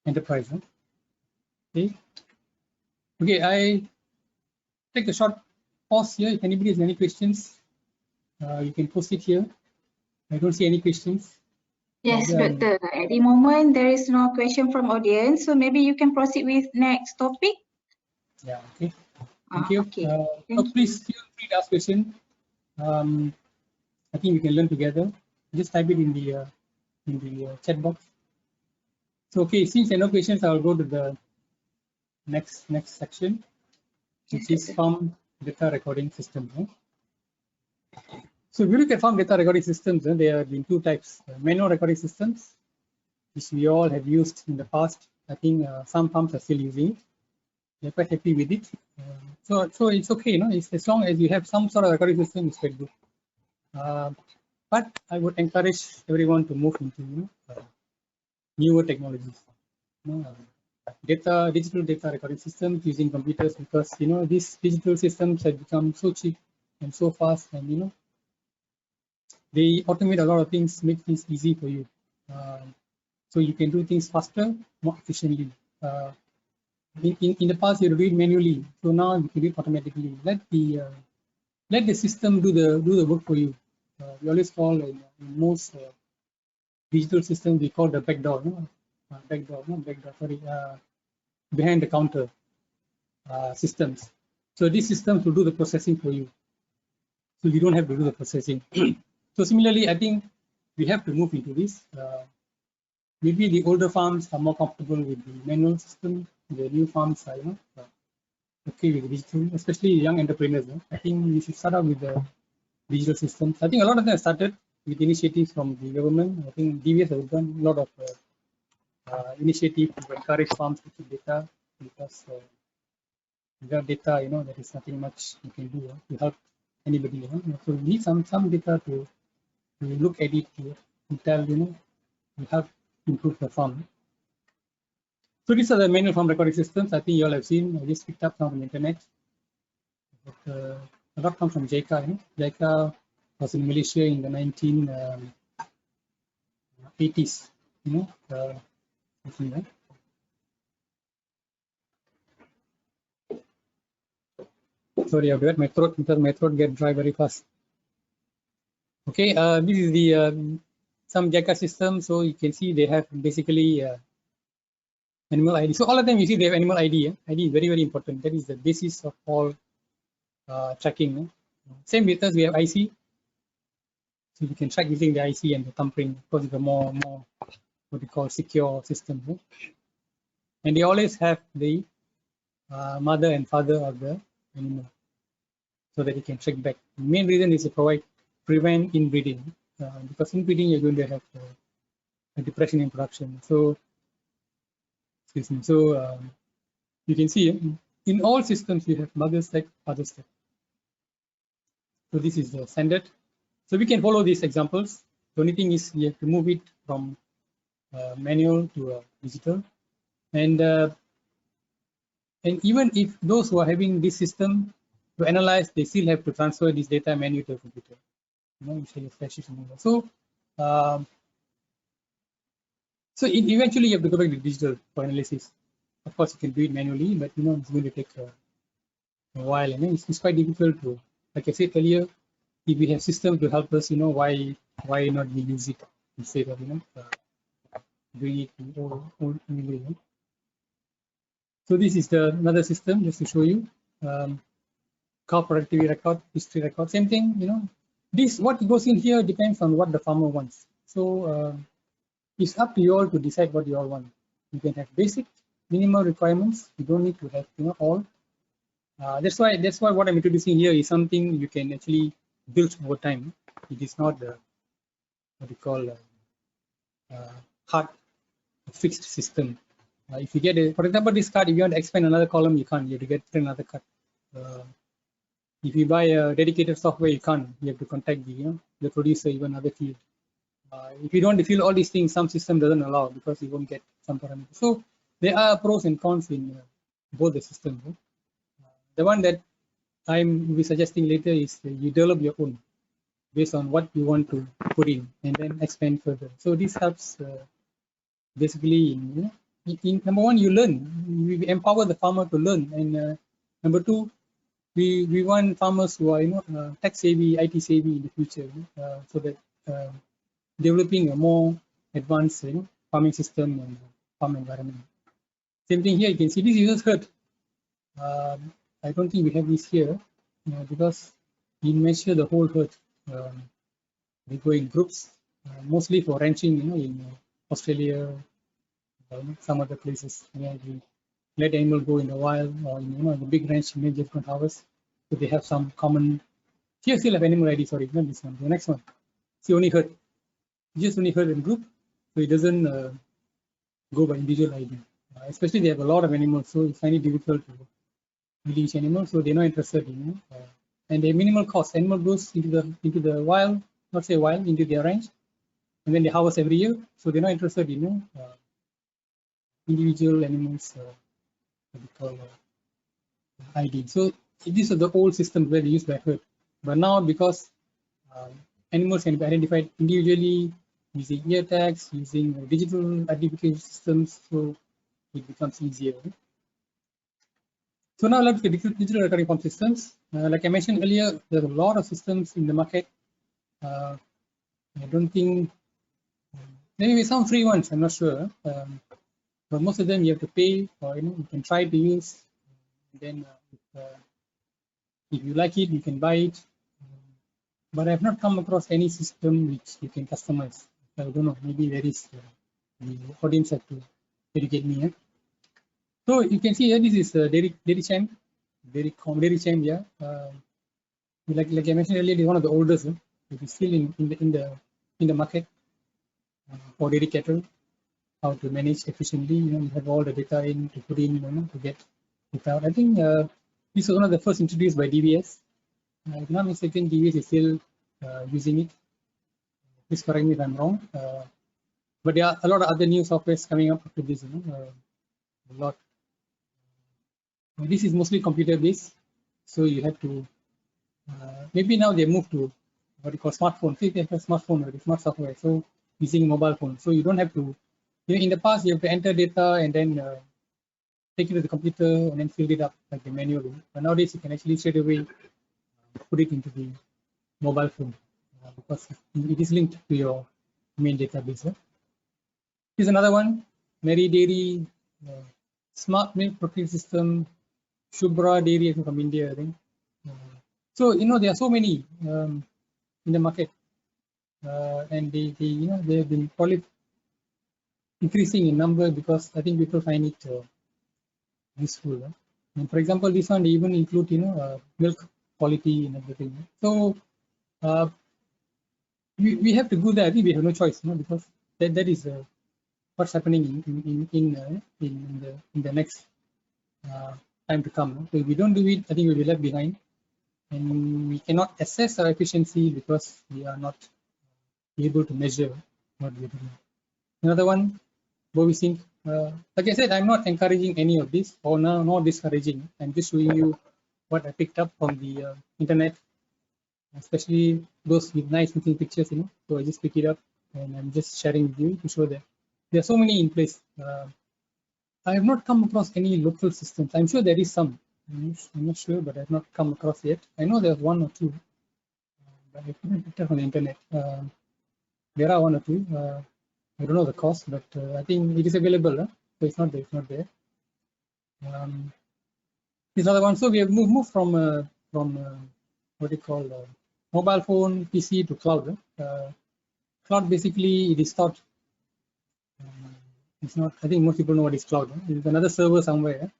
enterprise. Okay. I take a short pause here. If anybody has any questions, you can post it here. I don't see any questions. Yes, Doctor. At the moment, there is no question from audience, so maybe you can proceed with next topic. Yeah. Okay. Thank you. Okay. So please feel free to ask question. I think we can learn together. Just type it in the chat box. So okay, since there are no questions, I will go to the next section, which is farm data recording system. So if you look at farm data recording systems, there have been two types: manual recording systems, which we all have used in the past. I think some farms are still using it. They're quite happy with it. So it's okay, it's, as long as you have some sort of recording system, it's quite good. But I would encourage everyone to move into newer technologies. Digital data recording systems using computers, because these digital systems have become so cheap and so fast, and they automate a lot of things, make things easy for you, so you can do things faster, more efficiently. In the past, you do it manually, so now you can do it automatically. Let the system do the work for you. We always call in most digital systems, we call the backdoor. Behind the counter systems. So these systems will do the processing for you, so you don't have to do the processing. So similarly, I think we have to move into this. Maybe the older farms are more comfortable with the manual system. The new farms are okay with digital, especially young entrepreneurs. I think we should start out with the digital systems. I think a lot of them have started with initiatives from the government. I think DVS has done a lot of initiative to encourage farms to keep data, because without data, there is nothing much you can do to help anybody. So we need some data to look at it, to tell, to help improve the farm. So these are the manual farm recording systems. I think you all have seen. I just picked up some on the internet. But, a lot comes from JICA. JICA was in Malaysia in the 1980s. Sorry, I've got my throat, because my throat gets dry very fast. Okay, this is the some JICA system. So you can see they have basically animal ID. So all of them, you see, they have animal ID. ID is very, very important. That is the basis of all tracking. Same with us, we have IC. So you can track using the IC and the thumbprint, because it's a more what we call secure system. And they always have the mother and father of the animal. so that you can check back. The main reason is to prevent inbreeding, because inbreeding you're going to have a depression in production. So, excuse me. So you can see in all systems you have mother step, father step. So this is the standard. So we can follow these examples. The only thing is you have to move it from manual to digital, and even if those who are having this system to analyze, they still have to transfer this data manually to a computer. So, eventually you have to go back to digital for analysis. Of course, you can do it manually, but it's going to take a while, and it's quite difficult to, like I said earlier, if we have systems to help us, why not we use it instead of doing it old way. So this is another system just to show you. Cow productivity record, history record, same thing. This what goes in here depends on what the farmer wants. So it's up to you all to decide what you all want. You can have basic, minimal requirements. You don't need to have all. That's why what I'm introducing here is something you can actually build over time. It is not what we call hard fixed system. If you get for example, this card, if you want to expand another column, you can't. You have to get another card. If you buy a dedicated software, you can't. You have to contact the producer, even other field. If you don't fill all these things, some system doesn't allow because you won't get some parameters. So there are pros and cons in both the systems. The one that I will be suggesting later is you develop your own based on what you want to put in and then expand further. So this helps basically in number one, you learn. We empower the farmer to learn, and number two, we want farmers who are tech savvy, IT savvy in the future, so that developing a more advanced farming system and farm environment. Same thing here. You can see this user's herd. I don't think we have this here because we measure the whole herd. We go in groups, mostly for ranching, in Australia, some other places. We let animal go in the wild, or the big ranch, maybe different harvest. So they have some common. Here still have animal ID. Sorry, not this one. The next one. See, only herd. Just only herd in group, so it doesn't go by individual ID. Especially they have a lot of animals, so it's really difficult to feed each animal. So they're not interested in, and the minimal cost. Animal goes into the wild, not say wild, into their ranch, and then they harvest every year. So they're not interested in individual animals. What we call ID. So these are the old systems where they used by herd, but now because animals can be identified individually using ear tags, using digital identification systems, so it becomes easier. So now let's look at digital recording farm systems. Like I mentioned earlier, there are a lot of systems in the market. I don't think, maybe some free ones, I'm not sure. But most of them you have to pay, or you can try to use. Then if you like it, you can buy it. But I've not come across any system which you can customize. I don't know, maybe there is the audience have to educate me. So you can see here, this is dairy champ, dairy champ. Yeah, like I mentioned earlier, it is one of the oldest. It is still in the market for dairy cattle. How to manage efficiently? You have all the data in to put in, to get it out. I think this was one of the first introduced by DBS. If I'm not mistaken, DBS is still using it. Please correct me if I'm wrong. But there are a lot of other new softwares coming up after this. A lot. This is mostly computer based, so you have to. Maybe now they move to what you call smartphone. See, they have a smartphone already, smart software. So using mobile phone, so you don't have to. In the past, you have to enter data and then take it to the computer and then fill it up like the manual. But nowadays, you can actually straight away put it into the mobile phone because it is linked to your main database. Here's another one, Mary Dairy, smart milk procurement system, Subra Daily from India, I think. So there are so many in the market, and they have been probably increasing in number because I think people find it useful. And for example, this one they even include milk quality and everything. So we have to go there. I think we have no choice, because that is what's happening in the next time to come. So if we don't do it, I think we'll be left behind, and we cannot assess our efficiency because we are not able to measure what we're doing. Another one, sync. Like I said, I'm not encouraging any of this or not discouraging. I'm just showing you what I picked up from the internet, especially those with nice looking pictures, So I just pick it up and I'm just sharing with you to show that there are so many in place. I have not come across any local systems. I'm sure there is some. I'm not sure, but I have not come across yet. I know there's one or two, but I couldn't pick up on the internet. There are one or two. I don't know the cost, but I think it is available. So it's not there. It's not there. This other one. So we have moved from what do you call mobile phone, PC to cloud. Cloud basically it is stored. It's not. I think most people know what is cloud. It's another server somewhere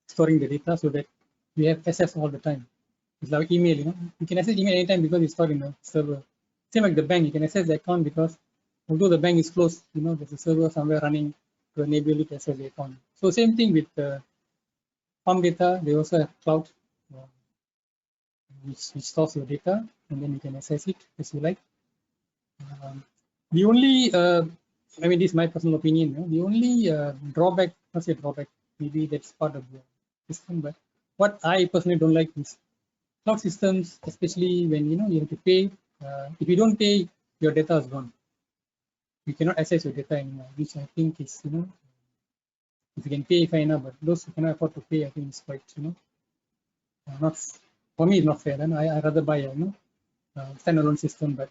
storing the data so that we have access all the time. It's like email. You can access email anytime because it's stored in a server. Same like the bank, you can access the account because although the bank is closed, there's a server somewhere running to enable you to access the account. So same thing with farm data. They also have cloud, which stores your data, and then you can access it as you like. The only, I mean, this is my personal opinion. The only drawback, not say drawback, maybe that's part of the system, but what I personally don't like is cloud systems, especially when you have to pay. If you don't pay, your data is gone. You cannot access your data anymore, which I think is, if you can pay, fine enough, but those who cannot afford to pay, I think it's quite, not, for me, it's not fair. Then I rather buy a, standalone system, but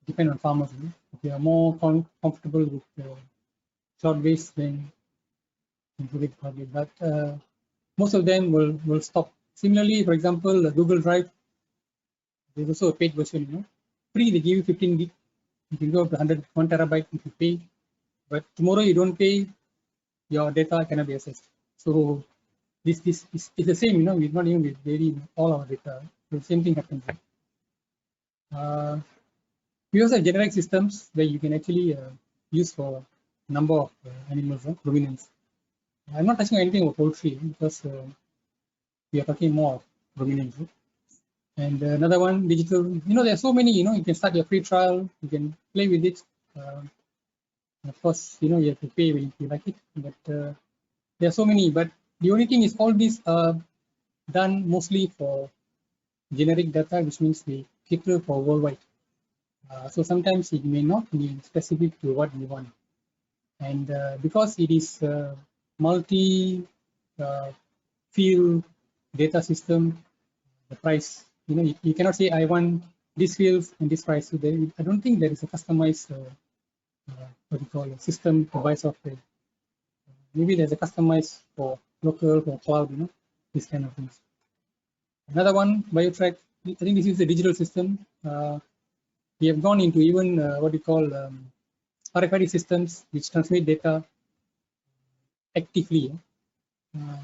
depend on farmers. If you are more comfortable with cloud-based, then include it probably. But most of them will stop. Similarly, for example, Google Drive, there's also a paid version. Free, they give you 15 gig. You can go up to 1 terabyte if you pay. But tomorrow you don't pay, your data cannot be accessed. So this is the same. We're not even with very all our data. So the same thing happens. We also have generic systems where you can actually use for a number of animals, provenance. I'm not touching anything about poultry because we are talking more of provenance. And another one, digital. There are so many. You can start your free trial. You can play with it. Of course, you have to pay when you like it. But there are so many. But the only thing is, all these are done mostly for generic data, which means we cater for worldwide. So sometimes it may not be specific to what we want. And because it is multi-field data system, the price, you cannot say I want this fields and this price. So I don't think there is a customized what you call a system to buy software. Maybe there's a customized for local, for cloud, these kind of things. Another one, BioTrack. I think this is a digital system. We have gone into even what you call RFID systems, which transmit data actively.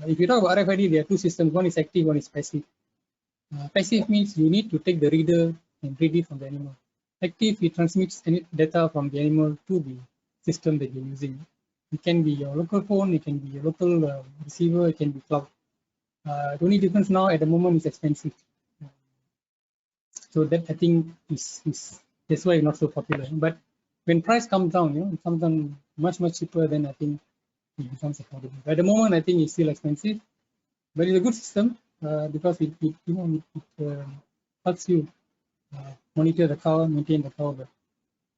If you talk about RFID, there are two systems. One is active, one is passive. Passive means you need to take the reader and read it from the animal. Active, it transmits any data from the animal to the system that you're using. It can be your local phone, it can be your local receiver, it can be cloud. The only difference now at the moment is expensive. So that I think is that's why it's not so popular. But when price comes down, it comes down much cheaper, then I think it becomes affordable. At the moment, I think it's still expensive, but it's a good system because it helps you monitor the cow, maintain the cow. But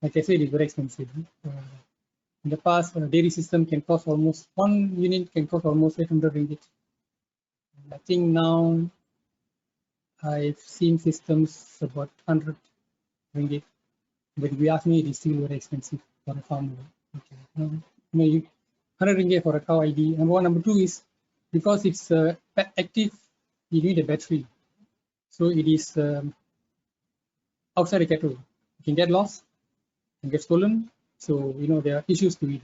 like I said, it's very expensive. In the past, a dairy system can cost almost, one unit can cost almost 800 ringgit. I think now I've seen systems about 100 ringgit, but if you ask me, it is still very expensive for a farmer. Okay. 100 ringgit for a cow ID. Number one. Number two is because it's active, you need a battery. So it is outside the cattle. It can get lost, can get stolen. So there are issues to it.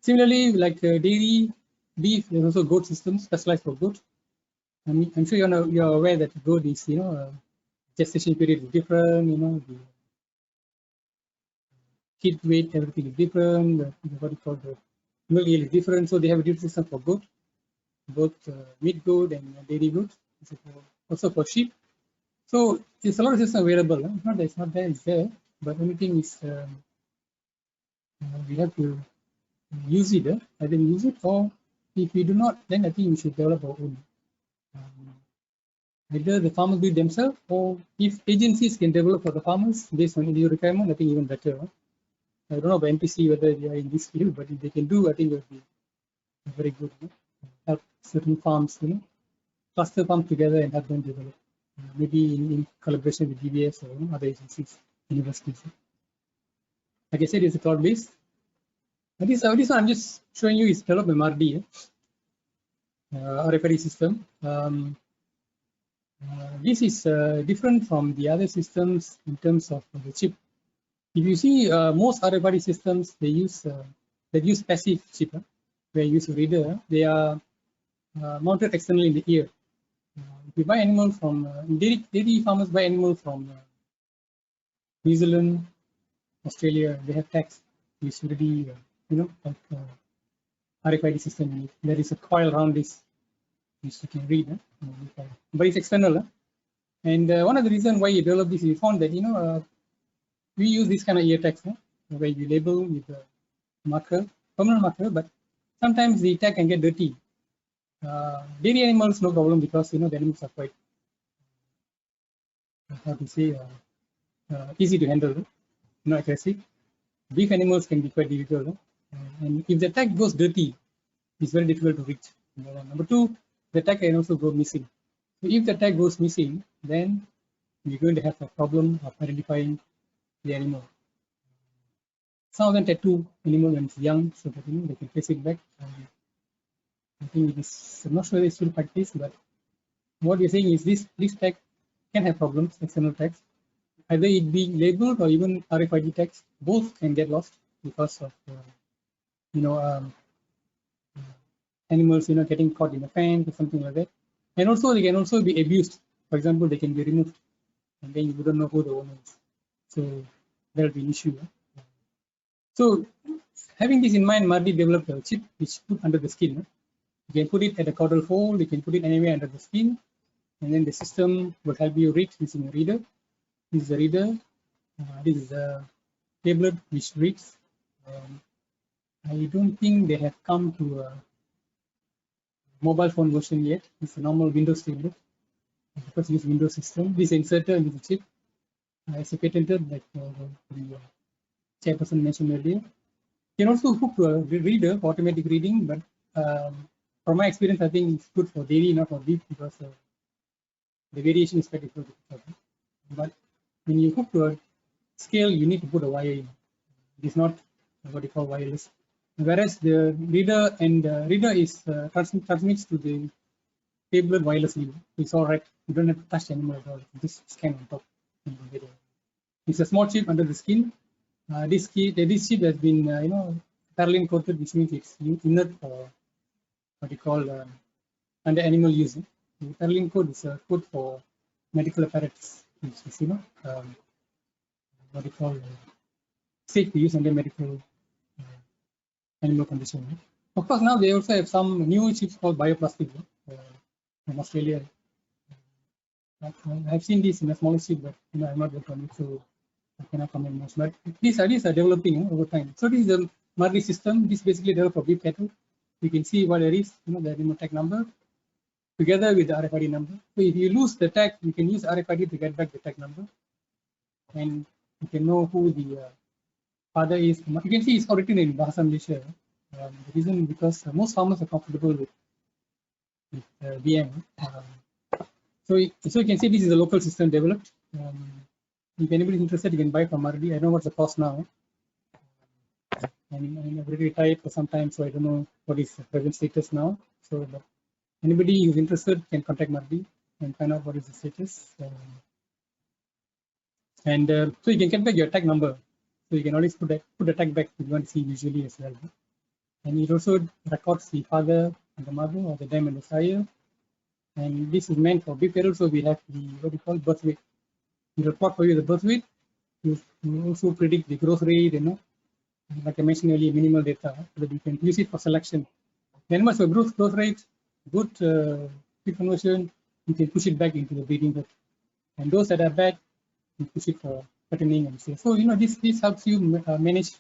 Similarly, like dairy, beef, there's also goat systems specialized for goat. I mean, I'm sure you're aware that goat is, gestation period is different, the kid weight, everything is different, what you call the milk yield is different, so they have a different system for goat, both meat goat and dairy goat, also for sheep. So there's a lot of systems available. It's not that it's not there, it's there, but only thing is we have to use it, either use it, or if we do not, then I think we should develop our own. Either the farmers do it themselves, or if agencies can develop for the farmers based on individual requirement, I think even better. I don't know about NPC whether they are in this field, but if they can do, I think it would be very good. Help certain farms, cluster farms together and help them develop. Maybe in collaboration with DBS or other agencies, universities. Like I said, it's a cloud-based. This one I'm just showing you is developed by Mardi, RFID system. This is different from the other systems in terms of the chip. If you see most RFID systems, they use passive chip. Where you use a reader, they are mounted externally in the ear. If you buy animals from dairy farmers buy animals from New Zealand, Australia, they have tags. It's already like RFID system. There is a coil around this, which you can read. But it's external. And one of the reasons why you developed this, we found that we use this kind of ear tags where you label with a marker, permanent marker, but sometimes the tag can get dirty. Dairy animals, no problem, because the animals are quite, how to say, easy to handle, not aggressive. Beef animals can be quite difficult, and if the tag goes dirty, it's very difficult to reach. Number two, the tag can also go missing. So if the tag goes missing, then you're going to have a problem of identifying the animal. Some of them tattoo animal when it's young, so that they can trace it back. I think it is, I'm not sure they still practice, but what you're saying is this tag can have problems, external tags. Either it being labeled or even RFID tags, both can get lost because of animals getting caught in a fence or something like that. And also they can also be abused. For example, they can be removed, and then you wouldn't know who the owner is. So that'll be an issue. So having this in mind, Mardi developed a chip which put under the skin. You can put it at a caudal fold, you can put it anywhere under the skin, and then the system will help you read using a reader. This is a reader. This is a tablet which reads. I don't think they have come to a mobile phone version yet. It's a normal Windows tablet because it's Windows system. This inserter into the chip is patented, like the chairperson mentioned earlier. You can also hook to a reader for automatic reading, but from my experience, I think it's good for dairy, not for beef, because the variation is quite difficult. But when you hook to a scale, you need to put a wire in. It is not what you call wireless. Whereas the reader is transmits to the tablet wirelessly. It's all right. You don't have to touch the animal at all. Just scan on top. It's a small chip under the skin. This chip has been parallel coated, which means it's inert for what you call under animal use. The parallel coat is a coat for medical apparatus, which is what you call safe to use under medical animal condition. Of course, now they also have some new chips called bioplastic from Australia. I've seen this in a smaller chip, but I'm not working on it, so I cannot comment much. But these ideas are developing over time. So this is the Mardi system. This basically developed for beef cattle. You can see what there is, the animal tag number together with the RFID number. So if you lose the tag, you can use RFID to get back the tag number, and you can know who the father is. You can see it's all written in Bahasa Malaysia. The reason because most farmers are comfortable with BM. So you can see this is a local system developed. If anybody is interested, you can buy from Mardi. I don't know what's the cost now. I'm already retired for some time, so I don't know what is the present status now. So but anybody who's interested can contact Mardi and find out what is the status. So you can get back your tag number. So you can always put the tag back if you want to see visually as well. And it also records the father and the mother, or the dam and the sire. and this is meant for beef cattle. So we have the what we call birth weight. It will plot for you the birth weight. You also predict the growth rate, like I mentioned earlier, minimal data, so that you can use it for selection. Then much for growth rate, good feed conversion, you can push it back into the breeding herd. And those that are bad, you push it for fattening and sales. So this helps you manage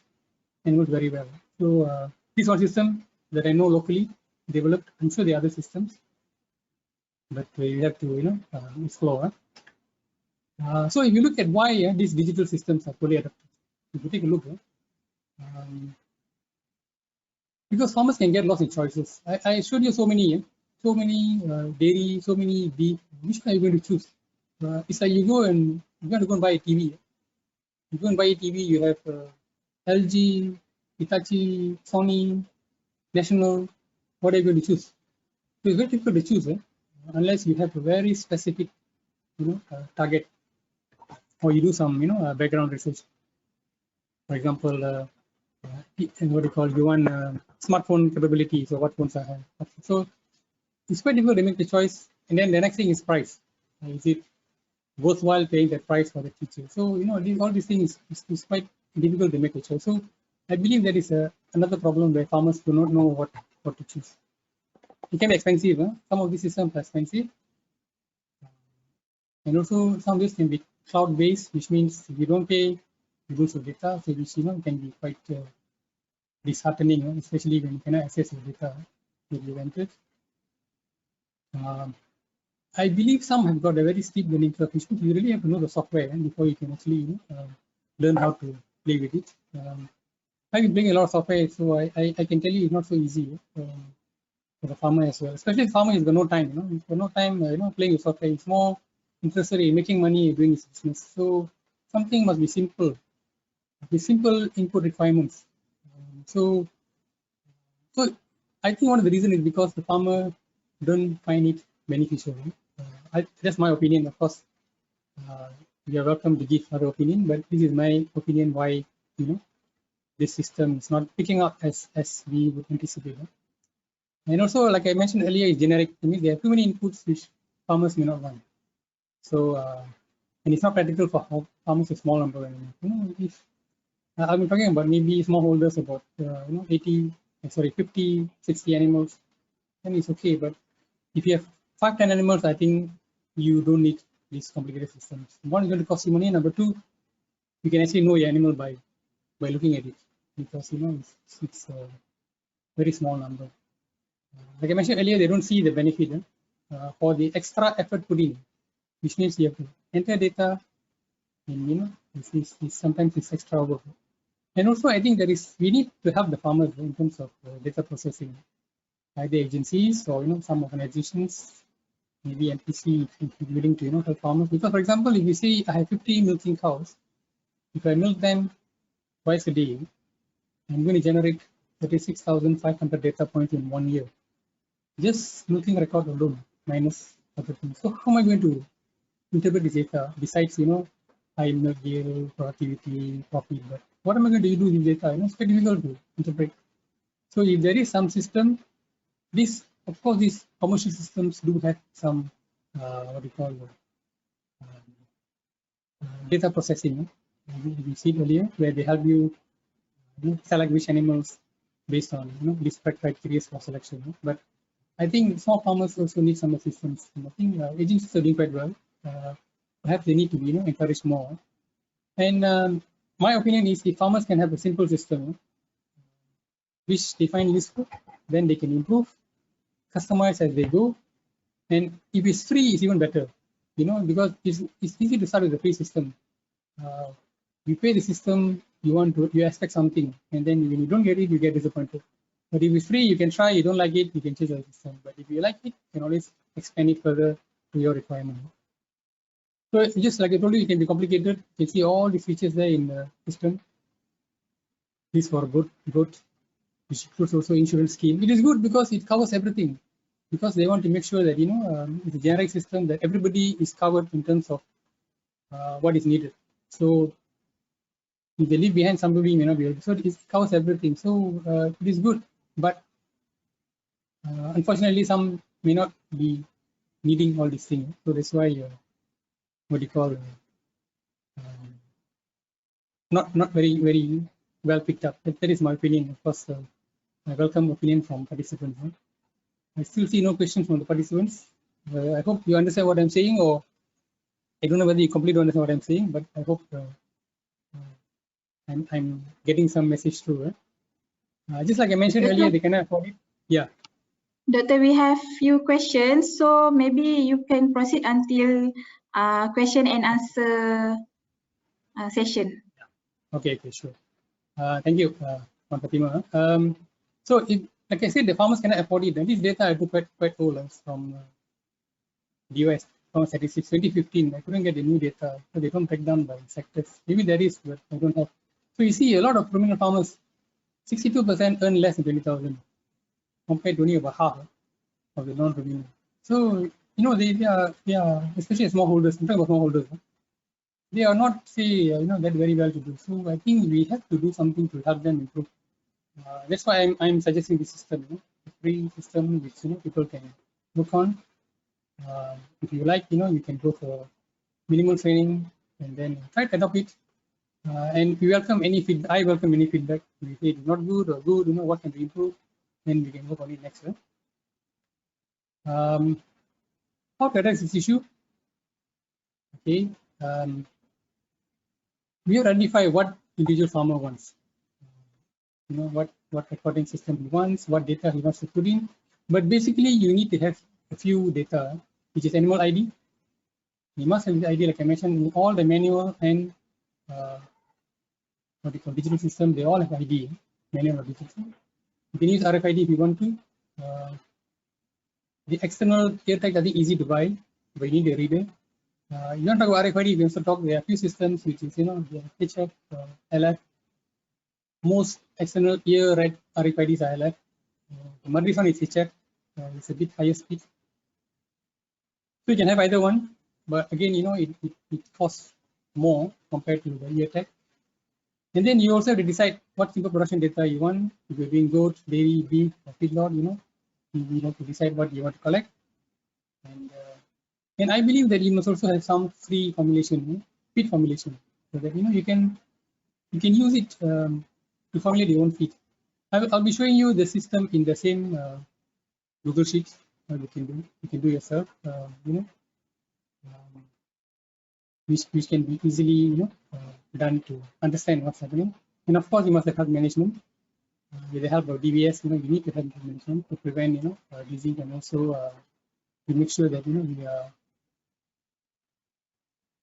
animals very well. So this one system that I know locally developed. I'm sure there are other systems, but you have to explore. So if you look at why these digital systems are fully adapted, if you take a look, because farmers can get lost in choices. I showed you so many dairy, so many beef. Which one are you going to choose? It's like you're going to go and buy a TV. You go and buy a TV, you have LG, Hitachi, Sony, National. What are you going to choose? So it's very difficult to choose, unless you have a very specific, target, or you do some, background research. For example, what do you call, you want smartphone capability, so what phones I have. So it's quite difficult to make the choice. And then the next thing is price. Is it worthwhile paying that price for the feature? So all these things is quite difficult to make a choice. So I believe that is another problem where farmers do not know what to choose. It can be expensive. Some of these systems are expensive, and also some of these can be cloud-based, which means if you don't pay, you lose your data. So which can be quite disheartening, especially when you cannot access your data that you entered. I believe some have got a very steep learning curve, which means you really have to know the software before you can actually learn how to play with it. I've been playing a lot of software, so I can tell you it's not so easy for the farmer as well. Especially the farmer has got no time. He's got no time, playing with software. He's more interested in making money doing his business. So something must be simple, with simple input requirements. So I think one of the reasons is because the farmer don't find it beneficial. That's my opinion. Of course, you are welcome to give other opinion, but this is my opinion why this system is not picking up as we would anticipate. And also, like I mentioned earlier, is generic. I mean, there are too many inputs which farmers may not want. So and it's not practical for farmers with small number anymore. If I've been talking about maybe smallholders about 50, 60 animals, then it's okay. But if you have 5, 10 animals, I think you don't need these complicated systems. One is going to cost you money. Number two, you can actually know your animal by looking at it, because it's a very small number. Like I mentioned earlier, they don't see the benefit for the extra effort put in, which means you have to enter data, and sometimes it's extra work. And also, I think we need to help the farmers in terms of data processing, either agencies or some organizations, maybe NPC, if you're willing to help farmers. Because, for example, if you say I have 50 milking cows, if I milk them twice a day, I'm going to generate 36,500 data points in 1 year. Just milking record alone, minus other things. So how am I going to interpret this data besides high milk yield, productivity, profit? But what am I going to do with this data? It's quite difficult to interpret. So if there is some system, of course these commercial systems do have some data processing. We see it earlier, where they help you select which animals based on these criteria for selection. But I think small farmers also need some assistance. And I think agencies are doing quite well. Perhaps they need to be encouraged more. And my opinion is, if farmers can have a simple system which they find useful, then they can improve, customize as they go. And if it's free, it's even better, because it's easy to start with a free system. You pay the system, you expect something, and then when you don't get it, you get disappointed. But if it's free, you can try. You don't like it, you can change the system. But if you like it, you can always expand it further to your requirement. So just like I told you, it can be complicated. You can see all these features there in the system. This for goat, which includes also insurance scheme. It is good because it covers everything. Because they want to make sure that it's a generic system that everybody is covered in terms of what is needed. So if they leave behind, somebody may not be able to. So it covers everything. So it is good, but unfortunately, some may not be needing all these things. So that's why what do you call not very well picked up. That is my opinion. Of course, I welcome opinion from participants. I still see no questions from the participants. I hope you understand what I'm saying, or I don't know whether you completely understand what I'm saying, but I hope I'm getting some message through. Just like I mentioned earlier, they cannot afford it. Yeah. Doctor, we have few questions, so maybe you can proceed until question and answer session. Okay, sure. Thank you, Fatima. So, like I said, the farmers cannot afford it. And this data I took quite old from the US, from statistics 2015. I couldn't get the new data, so they don't break down by sectors. Maybe there is, but I don't have. So you see, a lot of prominent farmers, 62% earn less than 20,000, compared to only about half of the non-prominent. So they are especially smallholders. I'm talking about smallholders. They are not that very well to do. So I think we have to do something to help them improve. That's why I'm suggesting this system, a free system which people can look on. If you like, you can go for minimal training and then try to adopt it. And we welcome any feedback. I welcome any feedback. If it is not good or good, what can we improve, then we can work on it next. How to address this issue? Okay. We have identified what individual farmer wants. What recording system he wants, what data he wants to put in. But basically, you need to have a few data, which is animal ID. You must have the ID, like I mentioned, in all the manual and what we call digital system. They all have ID, manual or digital. You can use RFID if you want to. The external ear tag, I think, easy to buy, but you need a reader. You don't talk about RFID. We also talk. There are a few systems which is HF, LF. Most external ear read RFIDs are LF. The Madrid one is HF. It's a bit higher speed. So you can have either one, but again, it costs more compared to the ear tag. And then you also have to decide what simple production data you want. If you're doing goat, dairy, beef, or feedlot, you have to decide what you want to collect. And I believe that you must also have some free formulation, feed formulation, so that you can use it to formulate your own feed. I'll be showing you the system in the same Google Sheets. You can do yourself. Which can be easily done to understand what's happening. And of course, you must have health management. With the help of DBS, you need to have health management to prevent disease, and also to make sure that we are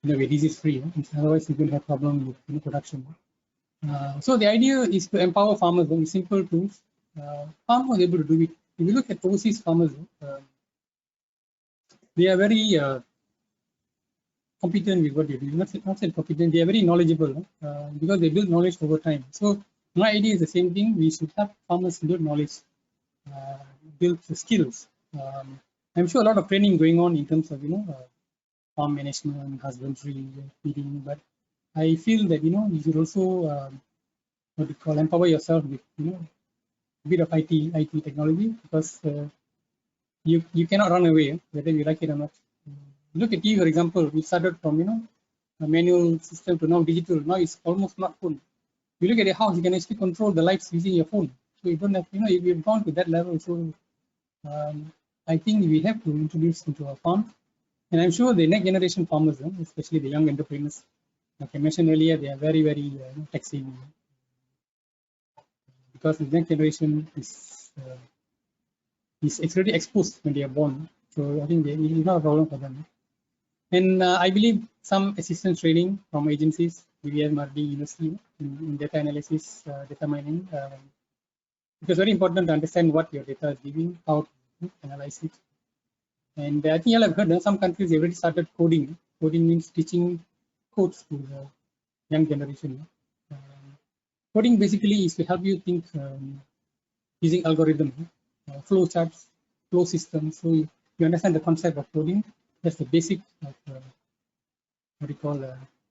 we're disease free. Otherwise, you will have problem with production. So the idea is to empower farmers with simple tools. Farmers are able to do it. If you look at overseas farmers, they are very competent with what they do. Not say competent, they are very knowledgeable because they build knowledge over time. So my idea is the same thing. We should have farmers build knowledge, build the skills. I'm sure a lot of training going on in terms of farm management, husbandry, feeding, but I feel that you should also empower yourself with a bit of IT technology, because you cannot run away whether you like it or not. Look at TV, for example. We started from a manual system to now digital. Now it's almost not phone. You look at a house, you can actually control the lights using your phone. So you don't have if we've gone to that level. So I think we have to introduce into our farm. And I'm sure the next generation farmers, especially the young entrepreneurs, like I mentioned earlier, they are very, very tech savvy, because the next generation is already exposed when they are born. So I think it's not a problem for them. And I believe some assistance training from agencies, BVM, MRD, University, in data analysis, data mining, because it's very important to understand what your data is giving, how to analyze it. And I think you all have heard that some countries have already started coding. Coding means teaching codes to the young generation. Coding basically is to help you think using algorithm, flow charts, flow systems. So you understand the concept of coding. That's the basic of what we call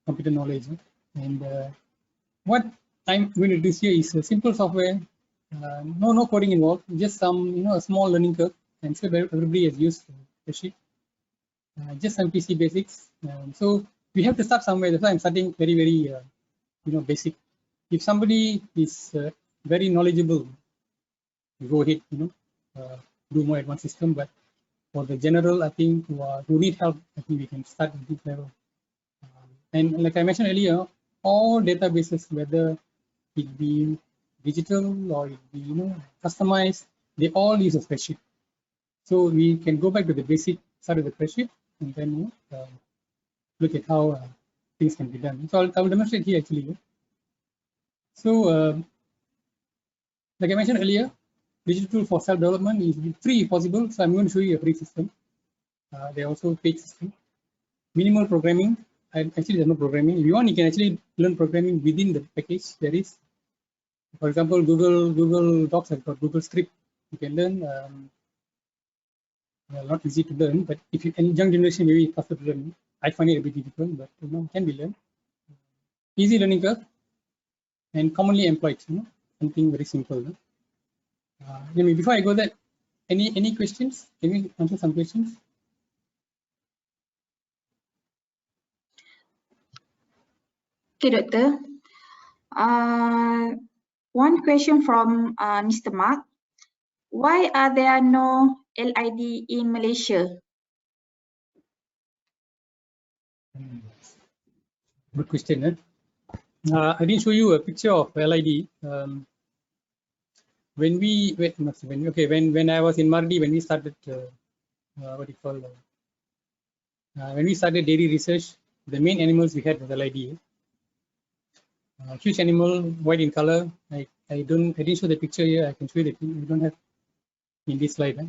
computer knowledge. And what I'm going to do here is a simple software, no coding involved, just some a small learning curve. And so everybody has used the sheet. just some PC basics. So we have to start somewhere. That's why I'm starting very, very, basic. If somebody is very knowledgeable, go ahead, do more advanced system. But for the general, I think who need help, I think we can start at this level. And like I mentioned earlier, all databases, whether it be digital or it be customized, they all use a spreadsheet. So we can go back to the basic side of the spreadsheet and then look at how things can be done. So I will demonstrate here actually. So like I mentioned earlier, digital tool for self-development is free if possible. So I'm going to show you a free system. There are also paid system. Minimal programming. Actually, there's no programming. If you want, you can actually learn programming within the package. There is, for example, Google Docs have got Google Script. You can learn. Well, not easy to learn, but if you young generation maybe it's faster to learn. I find it a bit difficult, but can be learned. Easy learning curve and commonly employed. Something very simple. Before I go there, any questions? Can we answer some questions? Okay, Doctor. One question from Mr. Mark. Why are there no LID in Malaysia? Good question. I didn't show you a picture of LID. When I was in Mardi, when we started when we started dairy research, the main animals we had was LID. Huge animal, white in color. I didn't show the picture here. I can show you the we don't have in this slide. I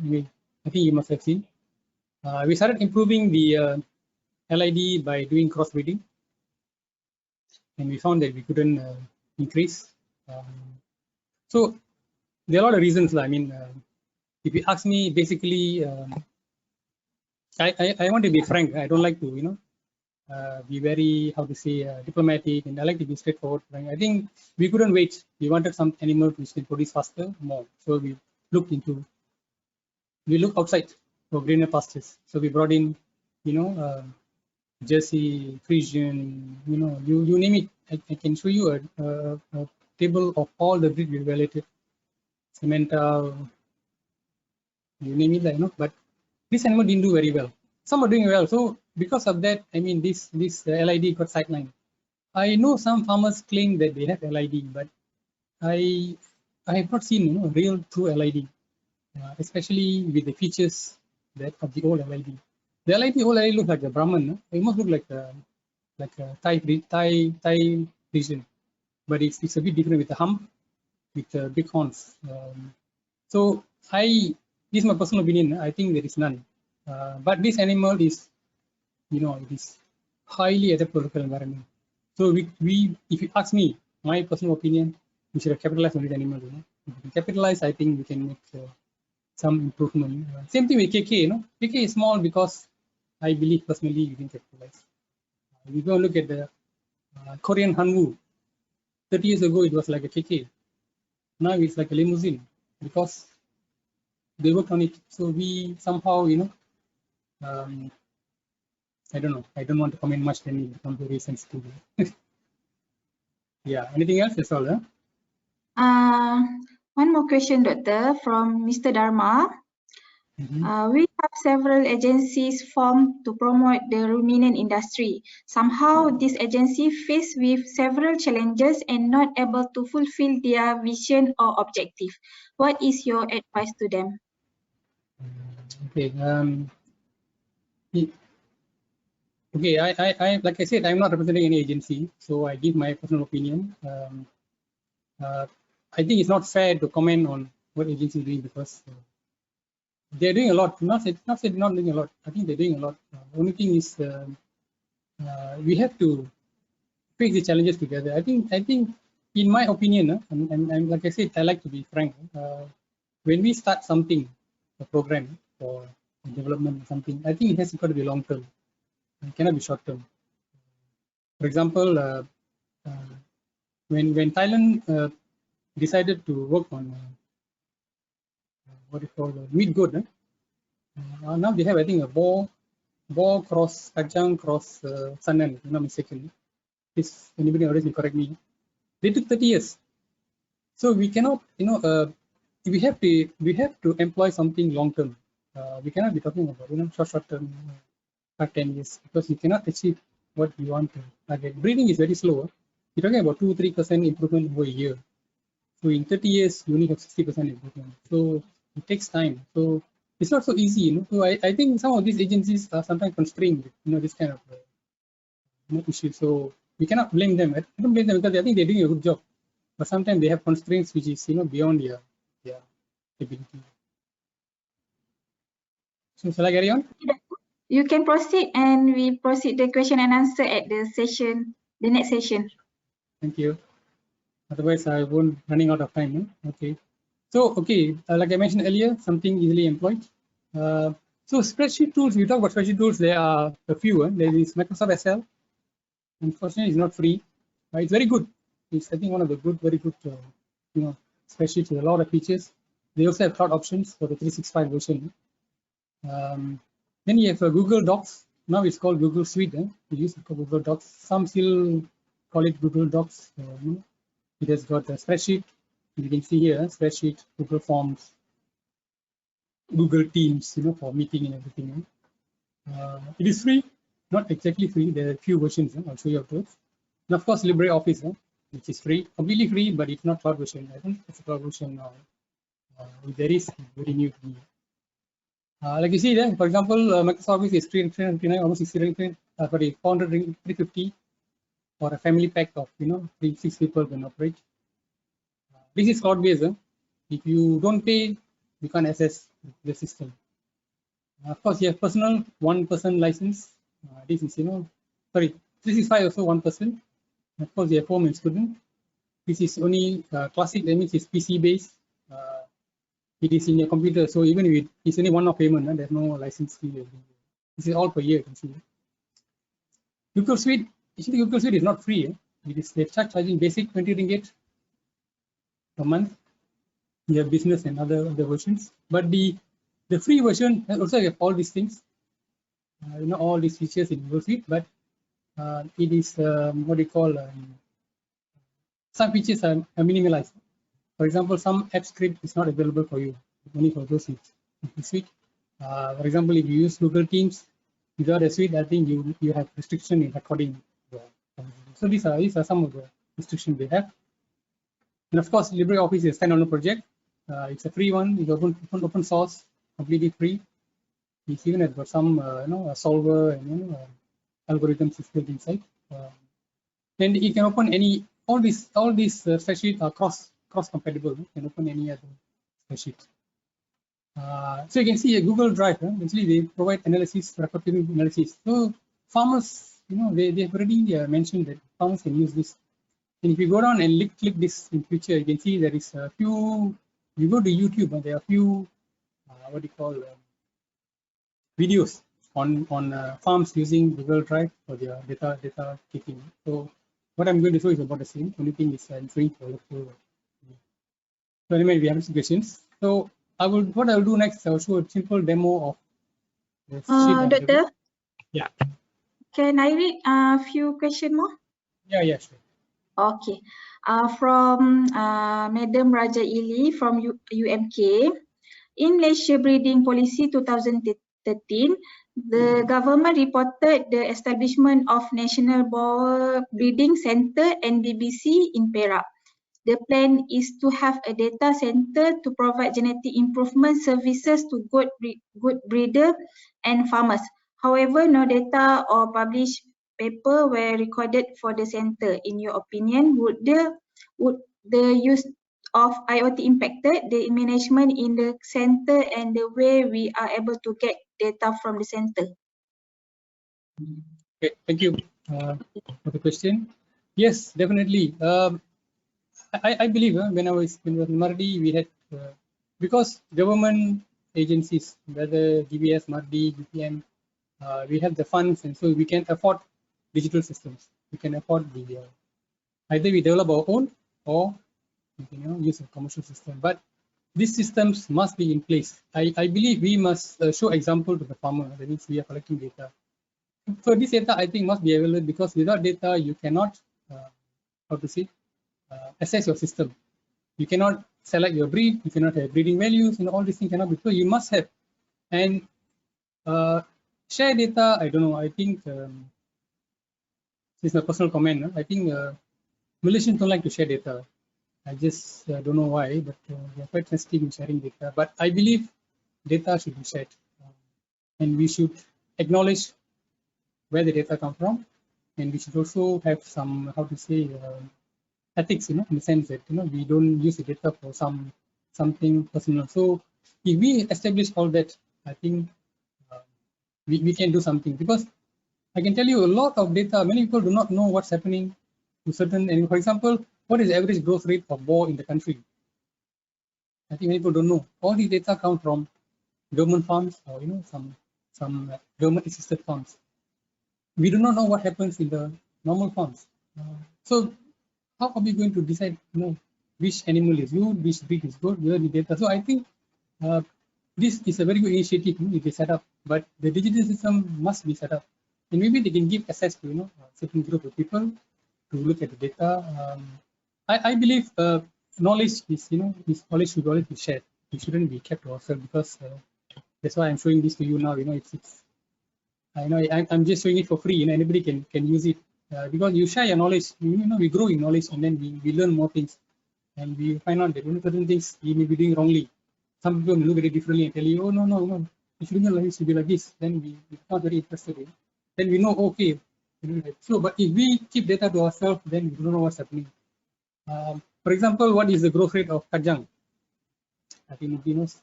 think you must have seen. We started improving the LID by doing crossbreeding, and we found that we couldn't increase. So there are a lot of reasons. If you ask me, basically, I want to be frank. I don't like to, be very, how to say, diplomatic, and I like to be straightforward. Right? I think we couldn't wait. We wanted some animal which can produce faster, more. So we looked outside for greener pastures. So we brought in, Jersey, Frisian, you name it. I can show you a table of all the breed we evaluated. Cemental, you name it, but this animal didn't do very well. Some are doing well. So because of that, this LID got sidelined. I know some farmers claim that they have LID, but I have not seen real true LID, especially with the features that of the old LID. The old LID looks like a Brahman. It must look like a Thai region, but it's a bit different with the hump, with the big horns. So this is my personal opinion. I think there is none. But this animal is, it is highly adapted to local environment. So if you ask me, my personal opinion, we should have capitalized on this animal. If we capitalize, I think we can make some improvement. Same thing with KK. KK is small because I believe personally we didn't capitalize. We go look at the Korean Hanwoo. 30 years ago, it was like a KK. Now it's like a limousine because they worked on it. So we somehow, I don't know. I don't want to comment much, then it becomes very sensitive. Yeah. Anything else? That's all. One more question, Doctor, from Mr. Dharma. We have several agencies formed to promote the ruminant industry. Somehow, this agency faced with several challenges and not able to fulfill their vision or objective. What is your advice to them? Okay. Okay. I like I said, I'm not representing any agency, so I give my personal opinion. I think it's not fair to comment on what agency is doing because they're doing a lot. Not say they're not doing a lot. I think they're doing a lot. The only thing is we have to face the challenges together. I think in my opinion, and like I said, I like to be frank. When we start something, a program or development or something, I think it has got to be long term. It cannot be short term. For example, when Thailand decided to work on what you call meat goat, now they have, I think, a boar Bo cross Kajang cross Sanan, if I'm not mistaken. If anybody always will correct me. They took 30 years. So we cannot, we have to employ something long term. We cannot be talking about short term, 10 years, because you cannot achieve what you want to target. Breeding is very slow. You're talking about 2-3% improvement over a year. So in 30 years, you only have 60% improvement. So it takes time. So it's not so easy. So I think some of these agencies are sometimes constrained, this kind of issue. So we cannot blame them. I don't blame them because I think they're doing a good job. But sometimes they have constraints which is beyond their ability. So shall I carry on? You can proceed, and we proceed the question and answer at the next session. Thank you. Otherwise, I won't running out of time. Okay. So, like I mentioned earlier, something easily employed. So spreadsheet tools, we talk about spreadsheet tools, there are a few. There is Microsoft Excel. Unfortunately, it's not free. It's very good. It's, I think, one of the very good, spreadsheets with a lot of features. They also have cloud options for the 365 version. Then you have Google Docs. Now it's called Google Suite. We use Google Docs. Some still call it Google Docs. It has got a spreadsheet. You can see here, spreadsheet, Google Forms, Google Teams, for meeting and everything. It is free, not exactly free. There are a few versions. I'll show you of those. And of course, LibreOffice, which is free, completely free, but it's not cloud version. I think it's a cloud version now. There is very new to me. Like you see there, for example, Microsoft Office is 399, almost 350 for a family pack of 6 people can operate. This is cloud based. If you don't pay, you can't access the system. Of course, you have personal 1% license. This is 365 also 1%. Of course, you have home and student. This is only classic. That means it's PC based. It is in your computer, so even if it's only one-off payment, there's no license fee. This is all per year. You can see. Google Suite, actually, Google Suite is not free. They start charging basic 20 ringgit per month. You have business and other versions, but the free version also have all these things. All these features in Google Suite, but it is what they call some features are minimalized. For example, some app script is not available for you, only for those suite. For example, if you use Google Teams without a suite, I think you have restriction in recording. So these are some of the restrictions they have. And of course, LibreOffice is a standalone project. It's a free one. It's open source, completely free. It's even got some a solver and algorithms built inside. And you can open all these spreadsheets are cross compatible. You can open any other spreadsheet. So you can see a Google Drive. Actually, they provide analysis, record analysis. So farmers, they've already mentioned that farmers can use this. And if you go down and click this in future, you can see there is a few. You go to YouTube, there are a few videos on farms using Google Drive for their data taking. So what I'm going to show is about the same. Only thing is I'm showing for local. So anyway, we have some questions. So what I will do next, I'll show a simple demo of the sheet. Doctor? Yeah. Can I read a few questions more? Yeah, sure. Okay. From Madam Raja Ili from UMK. In Malaysia Breeding Policy 2013, the government reported the establishment of National Boar Breeding Centre (NBBC) in Perak. The plan is to have a data center to provide genetic improvement services to good breeder and farmers. However, no data or published paper were recorded for the center. In your opinion, would the use of IoT impacted the management in the center and the way we are able to get data from the center? Okay, thank you for the question. Yes, definitely. I believe when I was in Mardi, we had because government agencies, whether GBS, Mardi, GPM, we have the funds, and so we can afford digital systems. We can afford the either we develop our own or we can use a commercial system. But these systems must be in place. I believe we must show example to the farmer. That means we are collecting data. So this data I think must be available, because without data you cannot, how to say, assess your system. You cannot select your breed. You cannot have breeding values. All these things cannot be. So you must have. And share data, I don't know. I think this is my personal comment. I think Malaysians don't like to share data. I just don't know why, but we are quite sensitive in sharing data. But I believe data should be shared, and we should acknowledge where the data come from, and we should also have some, how to say, ethics, in the sense that we don't use the data for something personal. So if we establish all that, I think we can do something, because I can tell you a lot of data. Many people do not know what's happening to certain animals. For example, what is the average growth rate of boar in the country? I think many people don't know. All these data come from government farms, or some government assisted farms. We do not know what happens in the normal farms. So how are we going to decide, which animal is good, which breed is good, where the data? So I think this is a very good initiative if it's set up, but the digital system must be set up, and maybe they can give access to a certain group of people to look at the data. I believe knowledge is knowledge should always be shared. It shouldn't be kept to ourselves, because that's why I'm showing this to you now. It's I know I'm just showing it for free. Anybody can use it, because you share your knowledge. We grow in knowledge, and then we learn more things, and we find out that certain things we may be doing wrongly. Some people may look at it differently and tell you, oh no, if you don't like it should be like this. Then we're not very interested in. Then we know, okay. So, but if we keep data to ourselves, then we don't know what's happening. For example, what is the growth rate of kajang? I think nobody knows.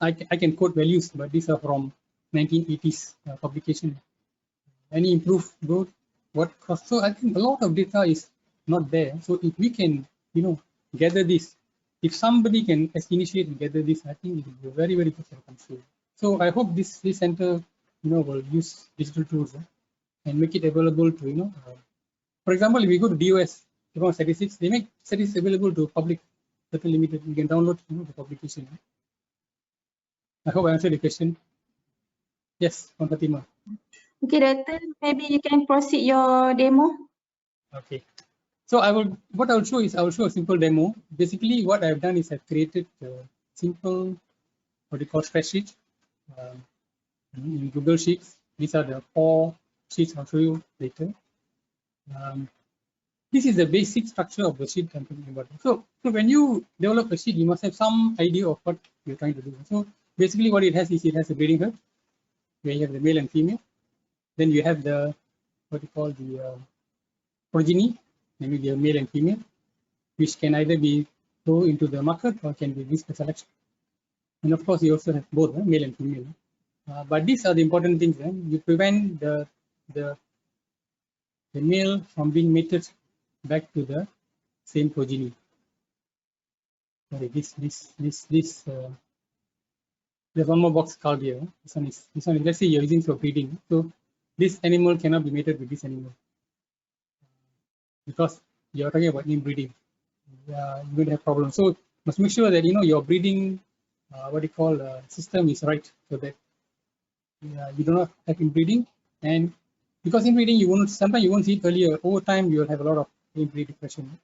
I can quote values, but these are from 1980s publication. Any improved growth? What cost? So I think a lot of data is not there. So if we can, gather this, if somebody can initiate and gather this, I think it will be very, very good for the country. So I hope this center, will use digital tools and make it available to, for example, if we go to DOS, statistics, they make statistics available to public, certain limited. You can download, the publication. I hope I answered the question. Yes, Fatima. Okay, Doctor, maybe you can proceed your demo. Okay. So what I will show is, I will show a simple demo. Basically, what I've done is I've created a simple, what we call spreadsheet in Google Sheets. These are the 4 sheets I'll show you later. This is the basic structure of the sheet I'm talking about. So when you develop a sheet, you must have some idea of what you're trying to do. So basically, what it has is, it has a breeding herd where you have the male and female. Then you have the, what you call the progeny, maybe the male and female, which can either be go into the market or can be used for selection. And of course, you also have both male and female. But these are the important things. You prevent the male from being mated back to the same progeny. Sorry, there's one more box called here. This one is. Let's say you're using for breeding. So this animal cannot be mated with this animal, because you're talking about inbreeding. You're going to have problems. So must make sure that your breeding, system is right, so that you do not have inbreeding. And because inbreeding, sometimes you won't see it earlier. Over time, you will have a lot of inbreed depression.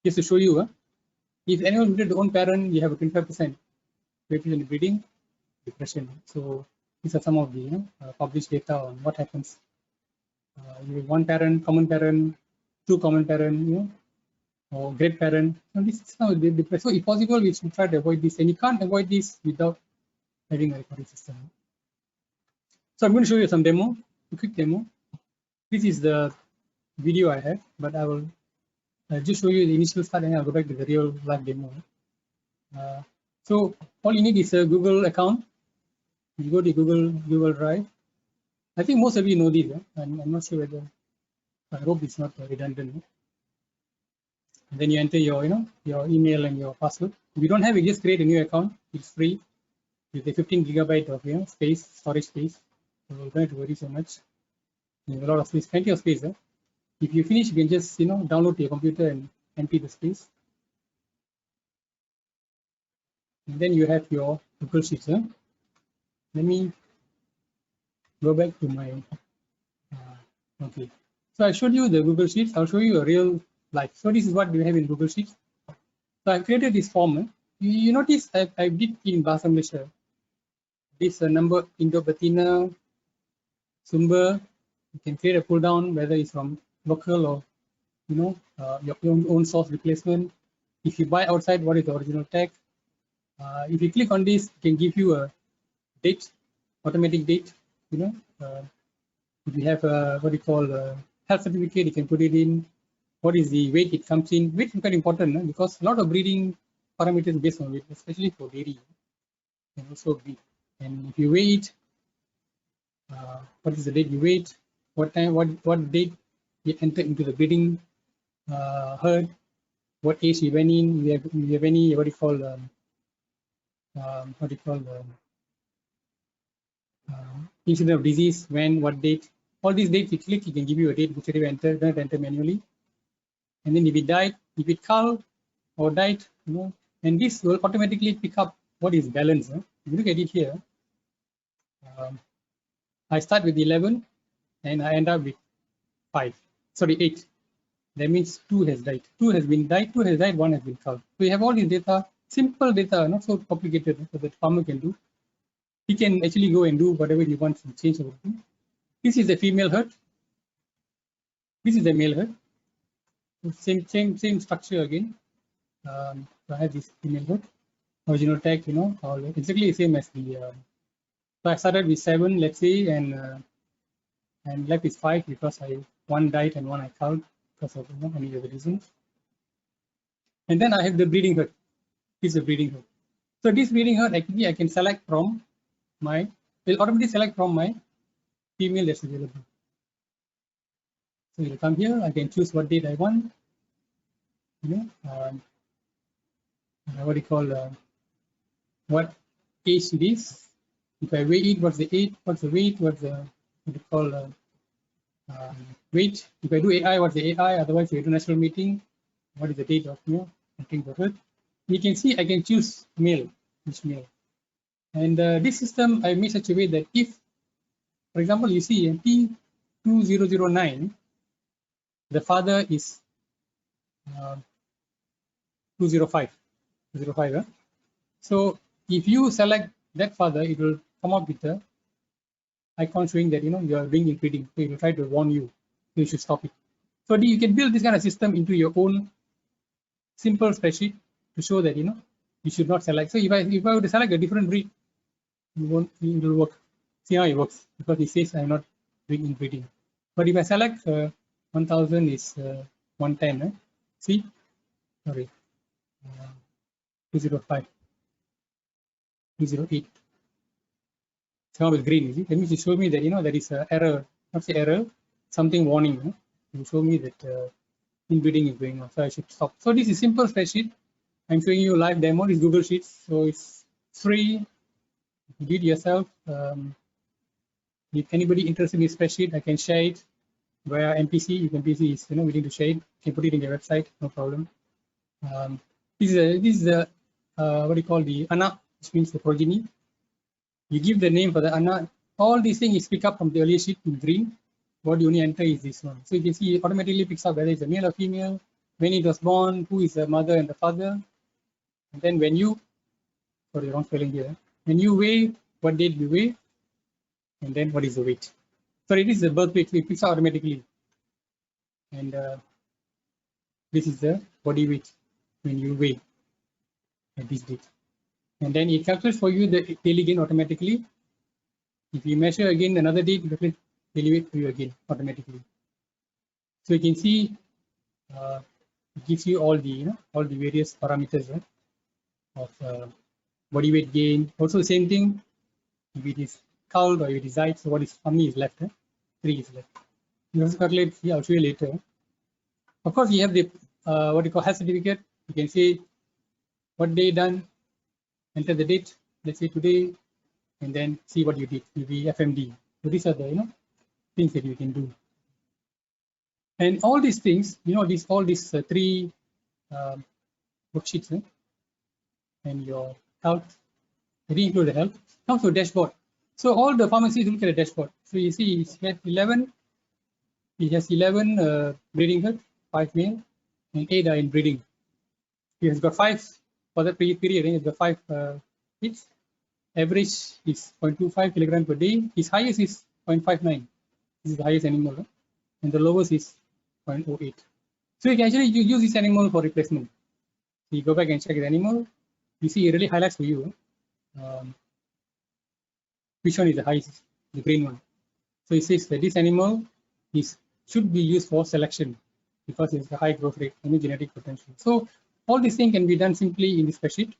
Just to show you, if anyone breeded their own parent, you have a 25% rate in breeding depression. So these are some of the published data on what happens. You have one parent, common parent, 2 common parent, or great parent. So this is how they depress. So if possible, we should try to avoid this, and you can't avoid this without having a recording system. So I'm going to show you some demo, a quick demo. This is the video I have, but I will just show you the initial start, and I'll go back to the real live demo. So all you need is a Google account. You go to Google Drive. I think most of you know this. I'm not sure whether. I hope it's not redundant. And then you enter your your email and your password. If you don't have it, just create a new account. It's free with a 15 GB of storage space. So you don't have to worry so much. You have a lot of space, plenty of space. If you finish, you can just download to your computer and empty the space. And then you have your Google Sheets. Let me go back to my, okay. So I showed you the Google Sheets. I'll show you a real life. So this is what we have in Google Sheets. So I've created this form. You notice I did in Bahasa Malaysia. This number Indo Betina, Sumber. You can create a pull down whether it's from local or your own source replacement. If you buy outside, what is the original tag? If you click on this, it can give you a date, automatic date. If you have what you call a health certificate, you can put it in. What is the weight it comes in? Weight is quite important because a lot of breeding parameters based on weight, especially for dairy, and also beef. And if you weigh it, what is the date you weigh? What time? What date you enter into the breeding herd? What age you went in? You have any what do you call incident of disease? When? What date? All these dates you click, you can give you a date which you enter. Don't enter manually. And then if it died, if it culled or died, and this will automatically pick up what is balance. If you look at it here, I start with 11 and I end up with 8. That means 2 has died. 2 has been died, 2 has died, 1 has been culled. So we have all this data, simple data, not so complicated, so that farmer can do. He can actually go and do whatever he wants and change everything. This is the female herd. This is the male herd. Same structure again. So I have this female herd. Original tag, all exactly the same as the. So I started with 7, let's say, and left is 5 because one died and one I culled because of any other reasons. And then I have the breeding herd. This is a breeding herd. So this breeding herd actually I can select from will automatically select from my female that's available. So you come here, I can choose what date I want. What do you call what age it is. If I weigh it, what's the age? What's the weight? What's the what do you call weight? If I do AI, what's the AI? Otherwise, you do national meeting. What is the date of meeting for it? You can see I can choose male, which male. And this system I made such a way that if, for example, you see P2009, the father is 205. So if you select that father, it will come up with the icon showing that you are being inbreeding. So it will try to warn you. So you should stop it. So you can build this kind of system into your own simple spreadsheet to show that you should not select. So if I were to select a different breed, it will work. See how it works because it says I'm not doing inbreeding. But if I select 1000 is 110, see, sorry, 205, 208. Now with green, that means it shows me that there is an error, not say error, something warning. It will show me that inbreeding is going on, so I should stop. So this is simple spreadsheet. I'm showing you a live demo. It's Google Sheets, so it's free. Do it yourself. If anybody interested in this spreadsheet, I can share it via MPC. If MPC is willing to share it, you can put it in your website, no problem. This is what do you call the anak, which means the progeny. You give the name for the anak. All these things is picked up from the earlier sheet in green. What you only enter is this one. So you can see it automatically picks up whether it's a male or female, when it was born, who is the mother and the father. And then when you, sorry, wrong spelling here. When you weigh, what date you weigh, and then what is the weight. So it is the birth weight, so it picks up automatically. And this is the body weight when you weigh at this date. And then it calculates for you the daily gain automatically. If you measure again another date, it will daily weight for you again automatically. So you can see it gives you all the various parameters of body weight gain. Also the same thing if it is culled or if it is died. So how many is left? 3 is left. You also calculate. Yeah, I'll show you later. Of course, you have the what you call health certificate. You can see what day done. Enter the date, let's say today, and then see what you did with the FMD. So these are the things that you can do. And all these things, all these 3 worksheets, and your health, we include the health. Comes to dashboard. So all the pharmacies look at the dashboard. So you see it has 11. It has 11 breeding herd, 5 male, and 8 are in breeding. He has got 5 for that period. He has got 5 kids. Average is 0.25 kilogram per day. His highest is 0.59. This is the highest animal, and the lowest is 0.08. So you can actually use this animal for replacement. So you go back and check the animal. You see it really highlights for you which one is the highest, the green one. So it says that this animal should be used for selection because it's a high growth rate and genetic potential. So all these things can be done simply in this spreadsheet.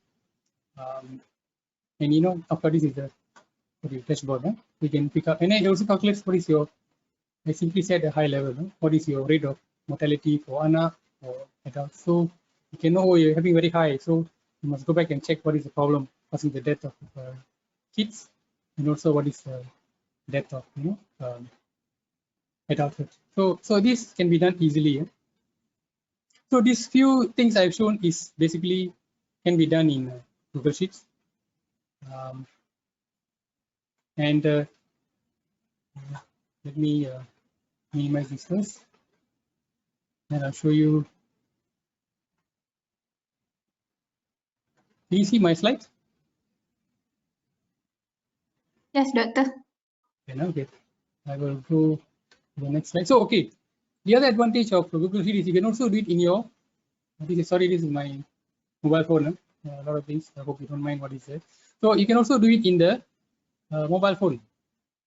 And you know, after this is the dashboard. We can pick up, and it also calculates what is your, I simply said a high level, what is your rate of mortality for anak or adults. So you can know, oh, you're having very high. So you must go back and check what is the problem causing the death of kids, and also what is the death of adulthood. So this can be done easily. So these few things I've shown is basically can be done in Google Sheets. And let me minimize this first, and I'll show you. Do you see my slides? Yes, doctor. Okay, I will go to the next slide. So, okay, the other advantage of Google Sheet is you can also do it in your, this is my mobile phone. A lot of things, I hope you don't mind what is there. So you can also do it in the mobile phone.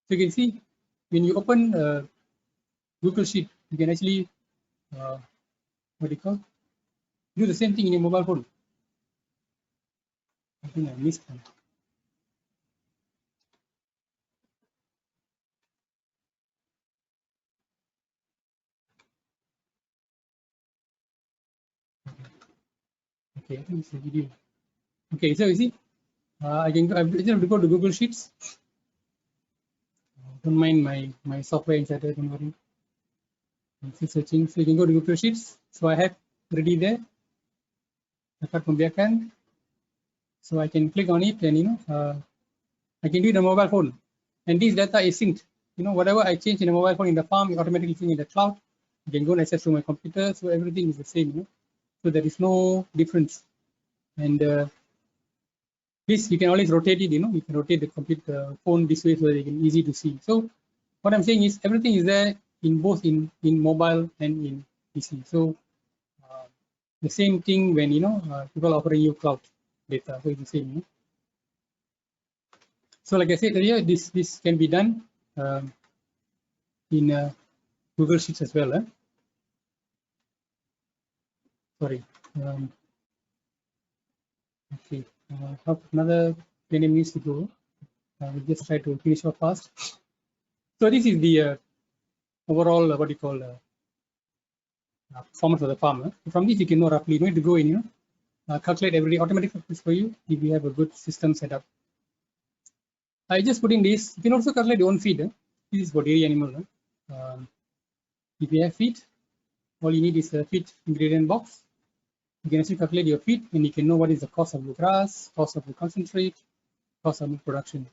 So you can see when you open Google Sheet, you can actually, what do you call, do the same thing in your mobile phone. I think I missed one. Okay, I think it's a video. Okay, so you see, I just have to go to Google Sheets. Don't mind my software inside there, don't worry. I'm still searching, so you can go to Google Sheets. So I have ready there. Dapat membiarkan. So I can click on it, and I can do it on mobile phone. And this data is synced. Whatever I change in the mobile phone in the farm, it automatically sync in the cloud. I can go and access to my computer, so everything is the same. So there is no difference. And this you can always rotate it. You can rotate the computer phone this way so that it can easy to see. So what I'm saying is everything is there in both in mobile and in PC. So the same thing when people offering you cloud data, so it's the same. So like I said earlier, this can be done in Google Sheets as well. Sorry. Okay. Another 20 minutes to go. We'll just try to finish off fast. So this is the overall what you call performance of the farmer. From this you can know roughly. You don't need to go in, calculate every automatic for you if you have a good system set up. I just put in this. You can also calculate your own feed. This is for dairy animal. If you have feed, all you need is a feed ingredient box. You can actually calculate your feed, and you can know what is the cost of the grass, cost of the concentrate, cost of milk production.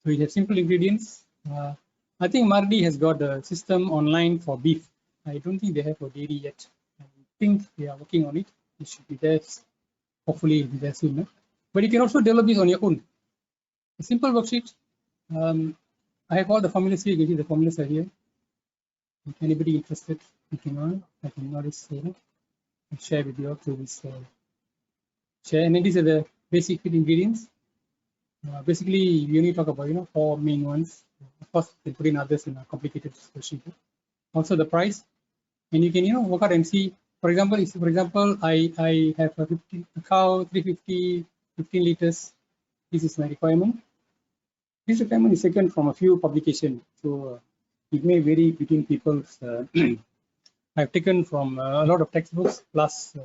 So you have simple ingredients. I think Mardi has got a system online for beef. I don't think they have for dairy yet. I think they are working on it. It should be there. Hopefully, it will be there soon. But you can also develop this on your own. A simple worksheet. I have all the formulas here. You can see the formulas are here. If anybody interested, you can I can always share with you through this share. And then these are the basic feed ingredients. Basically, you only talk about 4 main ones. Of course, you can put in others in a complicated spreadsheet. Also the price, and you can work out and see. For example, I have a cow 350 15 liters. This is my requirement. This requirement is taken from a few publications, so it may vary between people's. I've taken from a lot of textbooks plus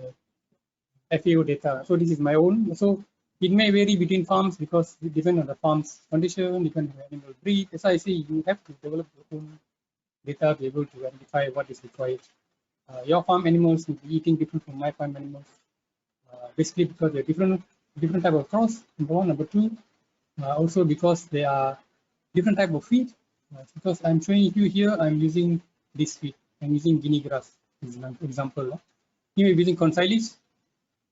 FAO data. So this is my own. So it may vary between farms because it depends on the farm's condition, depends on the animal breed. As I say, you have to develop your own data to be able to identify what is required. Your farm animals will be eating different from my farm animals, basically because they're different different type of cross, number one. Number two, also because there are different type of feed. Because I'm showing you here, I'm using this feed. I'm using guinea grass, as an example. You may be using corn silage,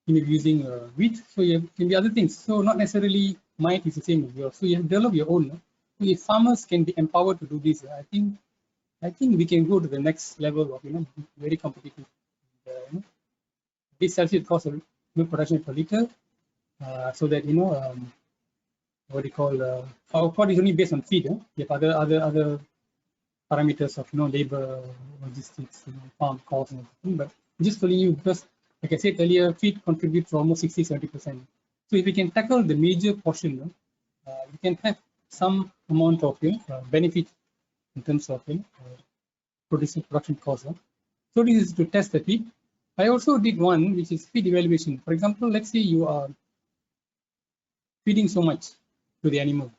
you may be using wheat, so you can be other things. So not necessarily mine is the same as yours. So you have to develop your own. So if farmers can be empowered to do this, I think we can go to the next level of very competitive. This helps you cost of milk production per liter, so that what do you call our cost is only based on feed. You have other parameters of labor, logistics, farm costs and everything. But just telling you because, like I said earlier, feed contributes to almost 60-70%. So if we can tackle the major portion, we can have some amount of benefit in terms of production costs. So this is to test the feed. I also did one which is feed evaluation. For example, let's say you are feeding so much to the animal.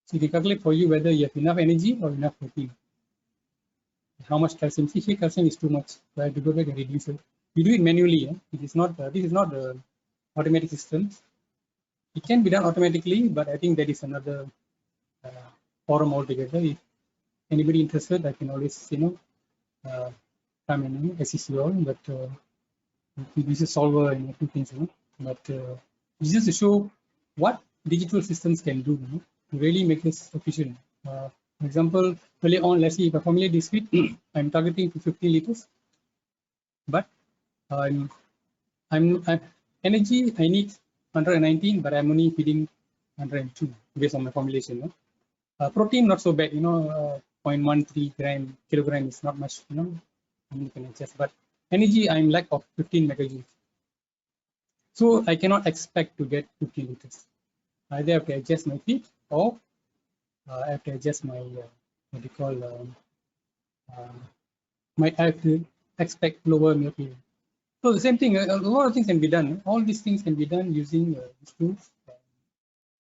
So you can calculate for you whether you have enough energy or enough protein. How much calcium? See, here calcium is too much. So I have to go back and reduce it. You do it manually. It is not. This is not the automatic system. It can be done automatically, but I think that is another forum altogether. If anybody interested, I can always come and assist you all. But this is solver and two things. But it's just to show what digital systems can do to really make this efficient. For example, early on, let's see if I formulate this feed, I'm targeting to 15 liters, but energy I need 119, but I'm only feeding 102 based on my formulation. Protein not so bad, 0.13 kilogram is not much, you can adjust. But energy I'm lack of 15 megajoules, so I cannot expect to get 50 liters. Either I have to adjust my feed or I have to adjust my what you call I have to expect lower milk yield. So the same thing, a lot of things can be done. All these things can be done using these tools.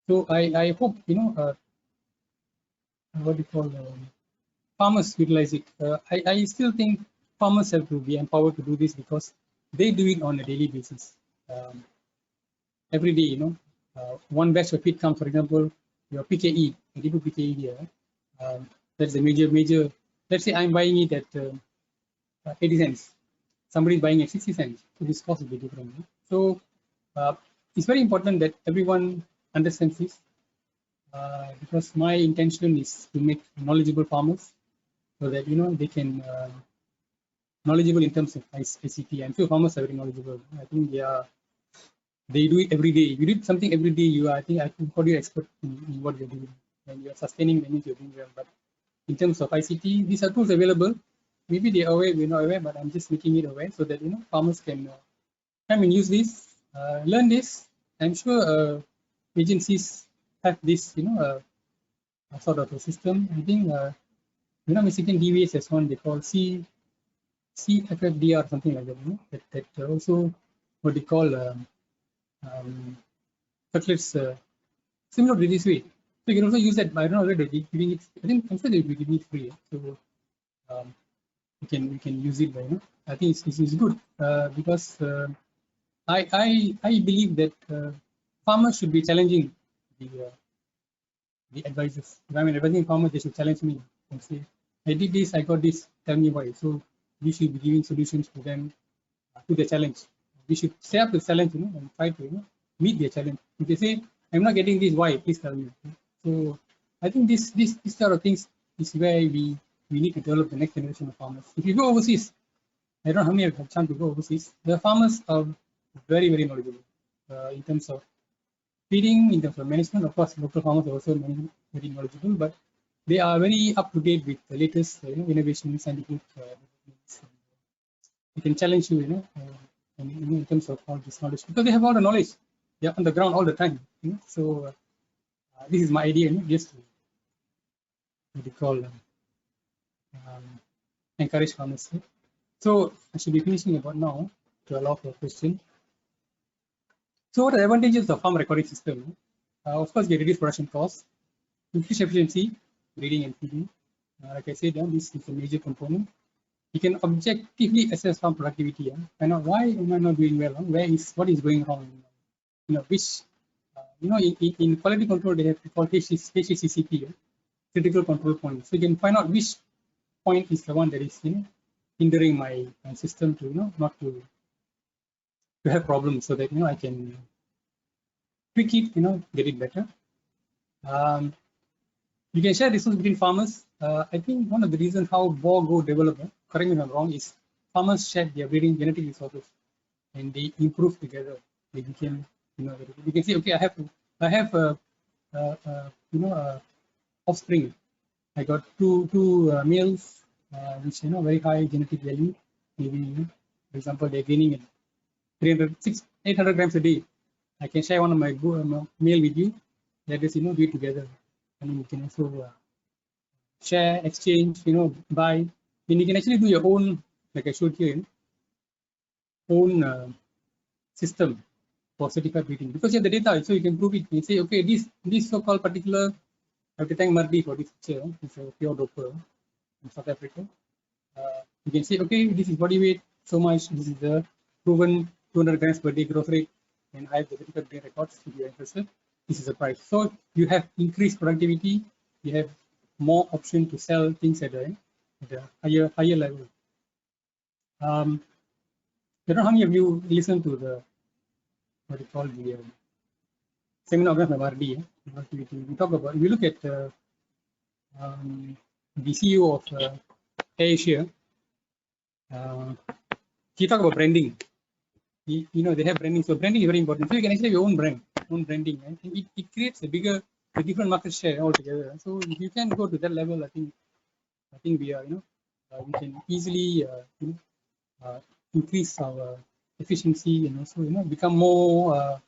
So I hope what do you call farmers utilize it. I still think farmers have to be empowered to do this because they do it on a daily basis. Every day, one batch of feed comes, for example, your PKE, I give you PKE here. That's the major. Let's say I'm buying it at 80 cents. Somebody is buying at 60 cents. So this cost will be different. So it's very important that everyone understands this because my intention is to make knowledgeable farmers so that they can knowledgeable in terms of ICT. I'm sure farmers are very knowledgeable. I think they do it every day. If you do something every day, I think you're expert in what you're doing. And you're sustaining the you're doing well. But in terms of ICT, these are tools available. Maybe they're aware, we're not aware, but I'm just making it aware so that farmers can come and use this, learn this. I'm sure agencies have this, sort of a system. I think Mexican DVS has one they call CFFDR or something like that. That also what they call calculates similar to this way. So you can also use that. I don't know whether they're giving it. I'm sure they'll be giving it free. So you can use it. I think it's good because I believe that farmers should be challenging the advisors. If I'm advising farmers, they should challenge me and say, I did this, I got this, tell me why. So we should be giving solutions to them to the challenge. We should set up the challenge, and try to meet their challenge. If they say, I'm not getting this, why? Please tell me. So I think this sort of things is where we need to develop the next generation of farmers. If you go overseas, I don't know how many have a chance to go overseas. The farmers are very, very knowledgeable in terms of feeding, in terms of management. Of course, local farmers are also very knowledgeable, but they are very up to date with the latest innovation, scientific. They can challenge you, in terms of all this knowledge because they have all the knowledge. They are on the ground all the time. So this is my idea, just to what you call encourage farmers. So I should be finishing about now to allow for a question. So what are the advantages of farm recording system? Of course, you reduce production costs, increase efficiency, breeding and feeding. Like I said, this is a major component. You can objectively assess farm productivity. Find out why am I not doing well? What is going wrong? which in quality control they have called HACCP, critical control point. So you can find out which point is the one that is hindering my system to not to have problems, so that I can tweak it, get it better. You can share resources between farmers. I think one of the reasons how Go developed, correct me if I'm wrong, is farmers shared their breeding genetic resources and they improved together. They became, you can say, okay, I have offspring. I got two males, which very high genetic value. Maybe, for example, they're gaining it 800 grams a day. I can share one of my male with you. Let us do it together, and you can also share, exchange, buy. And you can actually do your own, like I showed here, own system for certified breeding, because you have the data, so you can prove it. You say, okay, this so-called particular, I have to thank Mardi for this picture. It's a pure doper in South Africa. You can say, okay, this is body weight so much. This is the proven 200 grams per day growth rate, and I have the certified breeding records if you are interested. This is the price. So you have increased productivity. You have more option to sell things at a higher level. I don't know how many of you listen to the what you call the seminar organized by RD. We talk about. We look at the CEO of Asia. He talk about branding. They have branding. So branding is very important. So you can actually have your own brand, own branding. I think it creates a different market share altogether. So if you can go to that level, I think we are, we can easily increase our efficiency and also become more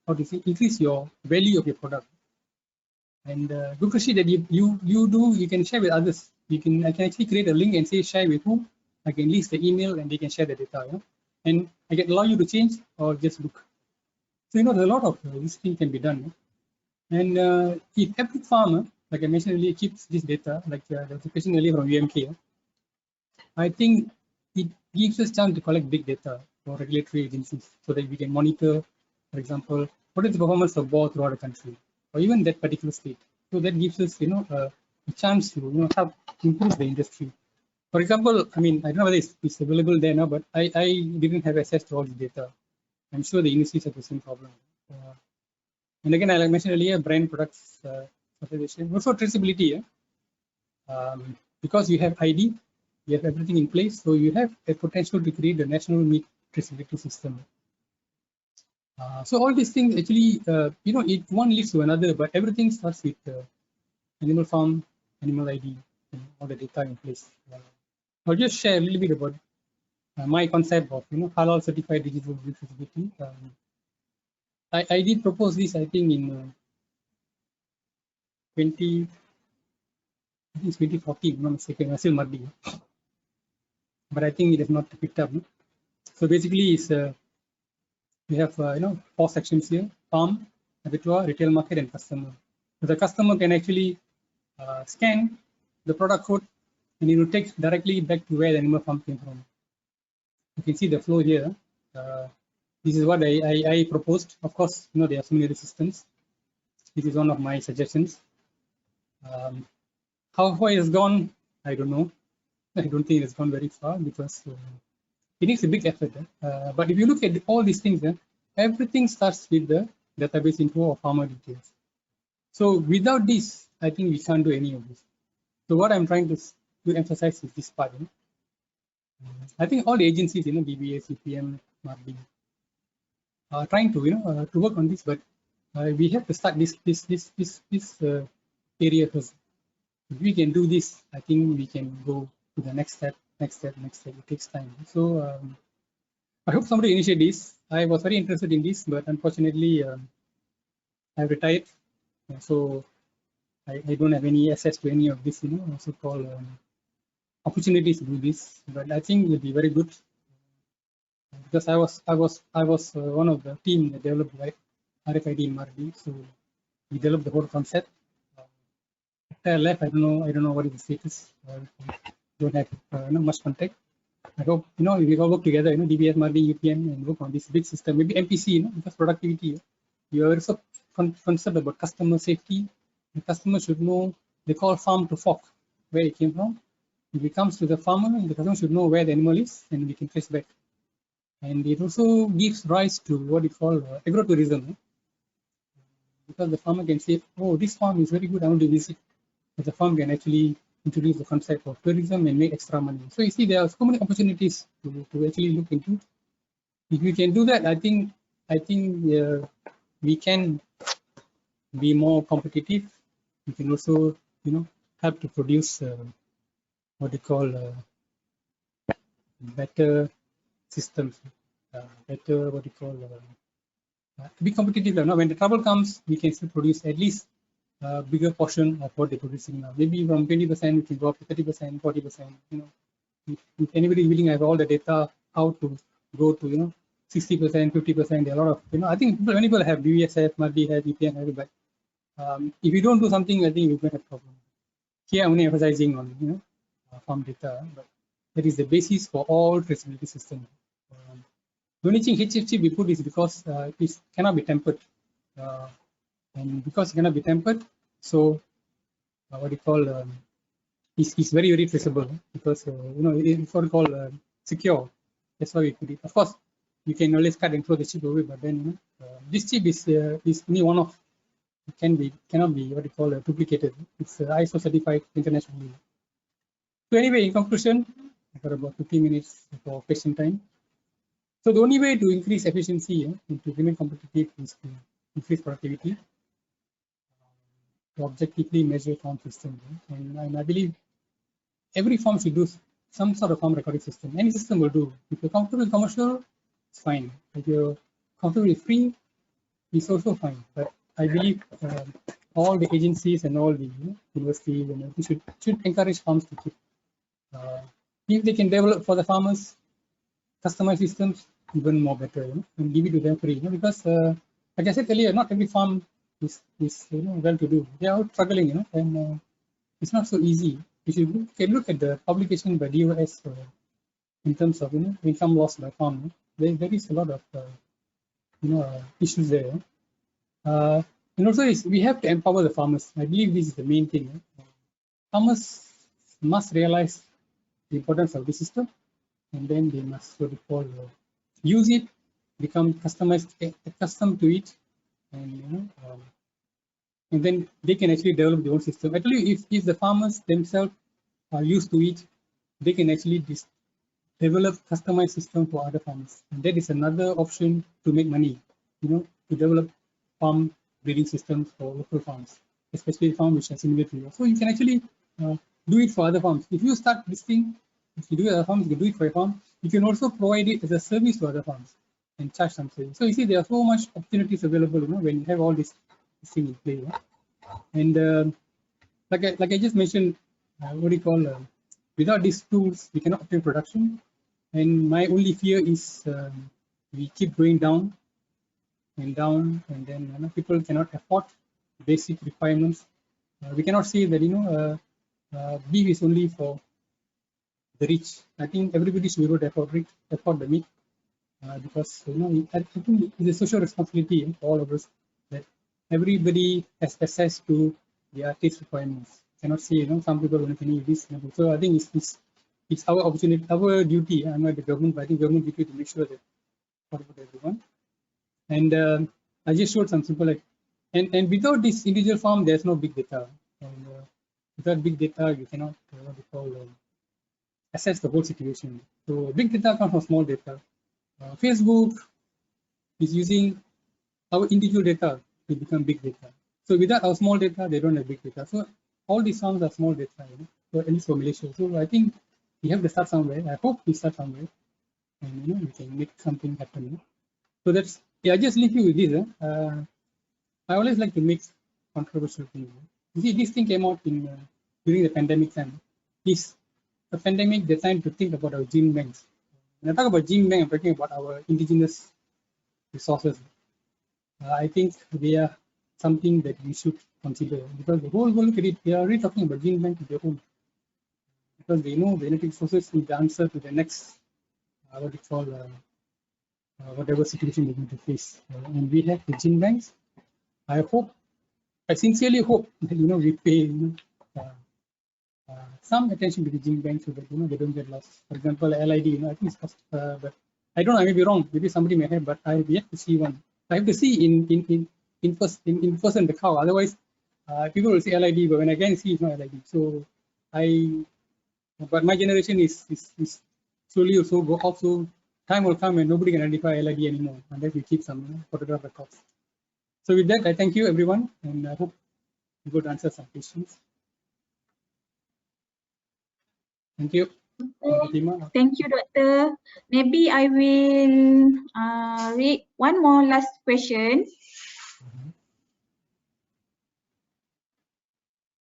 increase your value of your product. And good question that you can share with others. I can actually create a link and say share with whom. I can list the email and they can share the data. And I can allow you to change or just look. So there's a lot of this thing can be done. And if every farmer, like I mentioned earlier, keeps this data, like there was a question earlier from UMK, I think it gives us chance to collect big data for regulatory agencies so that we can monitor, for example, what is the performance of boar throughout the country, or even that particular state. So that gives us, a chance to, help improve the industry. For example, I mean, I don't know whether it's available there now, but I didn't have access to all the data. I'm sure the industries have the same problem. And again, I mentioned earlier, brand products authorization, also traceability. Because you have ID, you have everything in place, so you have a potential to create a national meat traceability system. So all these things actually, one leads to another, but everything starts with animal farm, animal ID, and all the data in place. I'll just share a little bit about my concept of halal certified digital traceability. I did propose this, I think, in 2014, not mistaken. I still might be, but I think it is not picked up. So basically, it's we have 4 sections here: farm, abattoir, retail market, and customer. So the customer can actually scan the product code, and it will take directly back to where the animal farm came from. You can see the flow here. This is what I proposed. Of course, there are so many resistance. This is one of my suggestions. How far it has gone, I don't know. I don't think it's gone very far because it needs a big effort. But if you look at all these things, everything starts with the database info or farmer details. So without this, I think we can't do any of this. So what I'm trying to emphasize is this part. I think all the agencies, BBA, CPM, MARDI, are trying to to work on this, but we have to start this area first. If we can do this, I think we can go to the next step. It takes time. So I hope somebody initiate this. I was very interested in this, but unfortunately, I retired, so I don't have any access to any of this, so-called opportunities to do this. But I think it will be very good because I was one of the team that developed RFID in Mardi, so we developed the whole concept. After I left, I don't know what is the status. Don't have much contact. I hope we all work together, DBS, Mardi, UPN, and work on this big system. Maybe MPC, because productivity. you are also concerned about customer safety. The customer should know, they call farm to fork, where it came from. If it comes to the farmer, the customer should know where the animal is, and we can trace back. And it also gives rise to what we call agro-tourism, because the farmer can say, oh, this farm is very good, I want to visit. But the farm can actually introduce the concept of tourism and make extra money. So you see, there are so many opportunities to actually look into. If we can do that, I think we can be more competitive. We can also, help to produce what they call better systems, better what you call to be competitive. Now, when the trouble comes, we can still produce at least a bigger portion of what they're producing now. Maybe from 20% we can go up to 30%, 40%. If anybody is willing to have all the data, how to go to 60%, 50%. There are a lot of I think many people have BVSF, multi have AFPN, but if you don't do something, I think you're going to have a problem. Here, I'm only emphasizing on farm data, but that is the basis for all traceability systems. The only thing HFC we put is because it cannot be tempered, and because it cannot be tempered, so what we call is very traceable, because it's what we call secure. That's why we put it. Of course, you can always cut and throw the chip away, but then this chip is only one of. It cannot be what we call duplicated. It's ISO certified internationally. So anyway, in conclusion, I've got about 15 minutes for question time. So the only way to increase efficiency and to remain competitive is to increase productivity, to objectively measure farm system. And I believe every farm should do some sort of farm recording system. Any system will do. If you're comfortable with commercial, it's fine. If you're comfortable with free, it's also fine. But I believe all the agencies and all the universities and should encourage farms to keep. If they can develop for the farmers customized systems, even more better, and give it to them free. Because like I said earlier, not every farm is well to do. They are struggling, and it's not so easy. You can look at the publication by DOS in terms of income loss by farm. There is a lot of issues there. And also we have to empower the farmers. I believe this is the main thing. Farmers must realize the importance of the system, and then they must use it, become accustomed to it, and and then they can actually develop their own system. Actually, if the farmers themselves are used to it, they can actually develop customized system for other farmers, and that is another option to make money. To develop farm breeding systems for local farms, especially farms which are similar to yours. So you can actually do it for other farms. If you start this thing, if you do it at other farms, you can do it for a farm. You can also provide it as a service to other farms and charge some savings. So you see, there are so much opportunities available, when you have all this thing in play. And like I just mentioned, what do you call? Without these tools, we cannot obtain production. And my only fear is we keep going down, and then people cannot afford basic requirements. We cannot say that beef is only for the rich. I think everybody should be able to afford the meat, because I think it's a social responsibility for all of us that everybody has access to their taste requirements. Cannot say some people can eat this. So I think it's our opportunity, our duty. I'm not the government, but I think government duty to make sure that for everyone. And I just showed some simple and without this individual farm, there's no big data. And without big data, you cannot assess the whole situation. So big data comes from small data. Facebook is using our individual data to become big data. So without our small data, they don't have big data. So all these farms are small data, so at least for Malaysia. So I think we have to start somewhere. I hope we start somewhere, and we can make something happen. So that's I just leave you with this. I always like to make controversial things. You see, this thing came out during the pandemic time. The pandemic, the time to think about our gene banks. When I talk about gene bank, I'm talking about our indigenous resources. I think they are something that we should consider, because the whole world look at it, they are already talking about gene bank of their own, because they know the genetic resources is the answer to the next what we call whatever situation we're going to face. And we have the gene banks. I sincerely hope that we pay some attention to the gene banks so that they don't get lost. For example, LID, I think it's cost, but I don't know. I may be wrong. Maybe somebody may have, but I have yet to see one. I have to see in person the cow. Otherwise, people will say LID, but when I can see, it's not LID. So but my generation is slowly also go off. So time will come and nobody can identify LID anymore unless we keep some photograph records. So with that, I thank you everyone, and I hope you could answer some questions. Thank you. Thank you, Doctor. Maybe I will read one more last question.